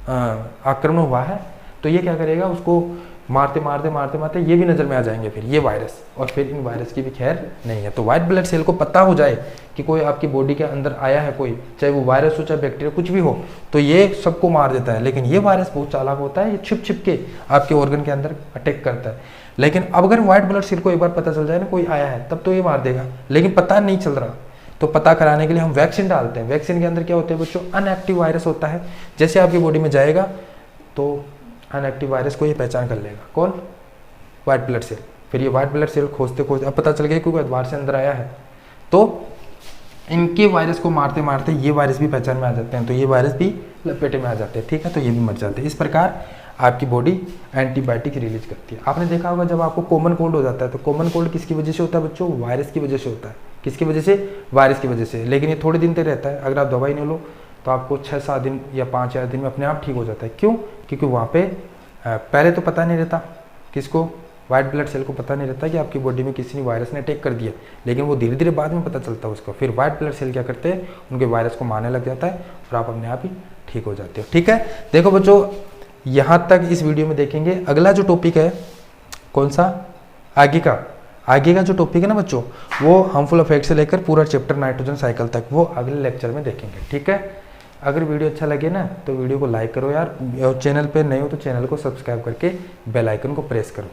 Speaker 1: आक्रमण हुआ है, तो ये क्या करेगा? उसको मारते मारते मारते मारते ये भी नज़र में आ जाएंगे फिर ये वायरस, और फिर इन वायरस की भी खैर नहीं है। तो व्हाइट ब्लड सेल को पता हो जाए कि कोई आपकी बॉडी के अंदर आया है कोई, चाहे वो वायरस हो चाहे बैक्टीरिया कुछ भी हो, तो ये सबको मार देता है। लेकिन ये वायरस बहुत चालाक होता है, ये छिप छिप के आपके ऑर्गन के अंदर अटैक करता है। लेकिन अब अगर व्हाइट ब्लड सेल को एक बार पता चल जाए ना कोई आया है, तब तो ये मार देगा, लेकिन पता नहीं चल रहा, तो पता कराने के लिए हम वैक्सीन डालते हैं। वैक्सीन के अंदर क्या होता है बच्चों? अनएक्टिव वायरस होता है। जैसे आपकी बॉडी में जाएगा तो अनएक्टिव वायरस को ये पहचान कर लेगा। कौन? White blood cell. फिर ये व्हाइट ब्लड सेल खोजते खोजते अब पता चल गया क्योंकि बाहर से अंदर आया है, तो इनके वायरस को मारते मारते ये वायरस भी पहचान में आ जाते हैं, तो ये वायरस भी लपेटे में आ जाते हैं, ठीक है, तो ये भी मर जाते हैं। इस प्रकार आपकी बॉडी एंटीबायोटिक रिलीज करती है। आपने देखा होगा जब आपको कॉमन कोल्ड हो जाता है, तो कॉमन कोल्ड किसकी वजह से होता है बच्चों? वायरस की वजह से होता है। किसकी वजह से? वायरस की वजह से। लेकिन ये थोड़े दिन तक रहता है, अगर आप दवाई नहीं लो तो आपको 6-7 दिन या 5-4 दिन में अपने आप ठीक हो जाता है। क्यों? क्योंकि वहाँ पे पहले तो पता नहीं रहता किसको, व्हाइट ब्लड सेल को पता नहीं रहता कि आपकी बॉडी में किसी ने वायरस ने अटैक कर दिया, लेकिन वो धीरे धीरे बाद में पता चलता है उसको। फिर व्हाइट ब्लड सेल क्या करते हैं? उनके वायरस को मारने लग जाता है और आप अपने आप ही ठीक हो जाते हो, ठीक है। देखो बच्चों यहाँ तक इस वीडियो में देखेंगे। अगला जो टॉपिक है कौन सा? आगे का जो टॉपिक है ना बच्चों, वो हार्मफुल इफेक्ट से लेकर पूरा चैप्टर नाइट्रोजन साइकिल तक, वो अगले लेक्चर में देखेंगे, ठीक है। अगर वीडियो अच्छा लगे ना तो वीडियो को लाइक करो यार, और चैनल पे नए हो तो चैनल को सब्सक्राइब करके बेल आइकन को प्रेस करो।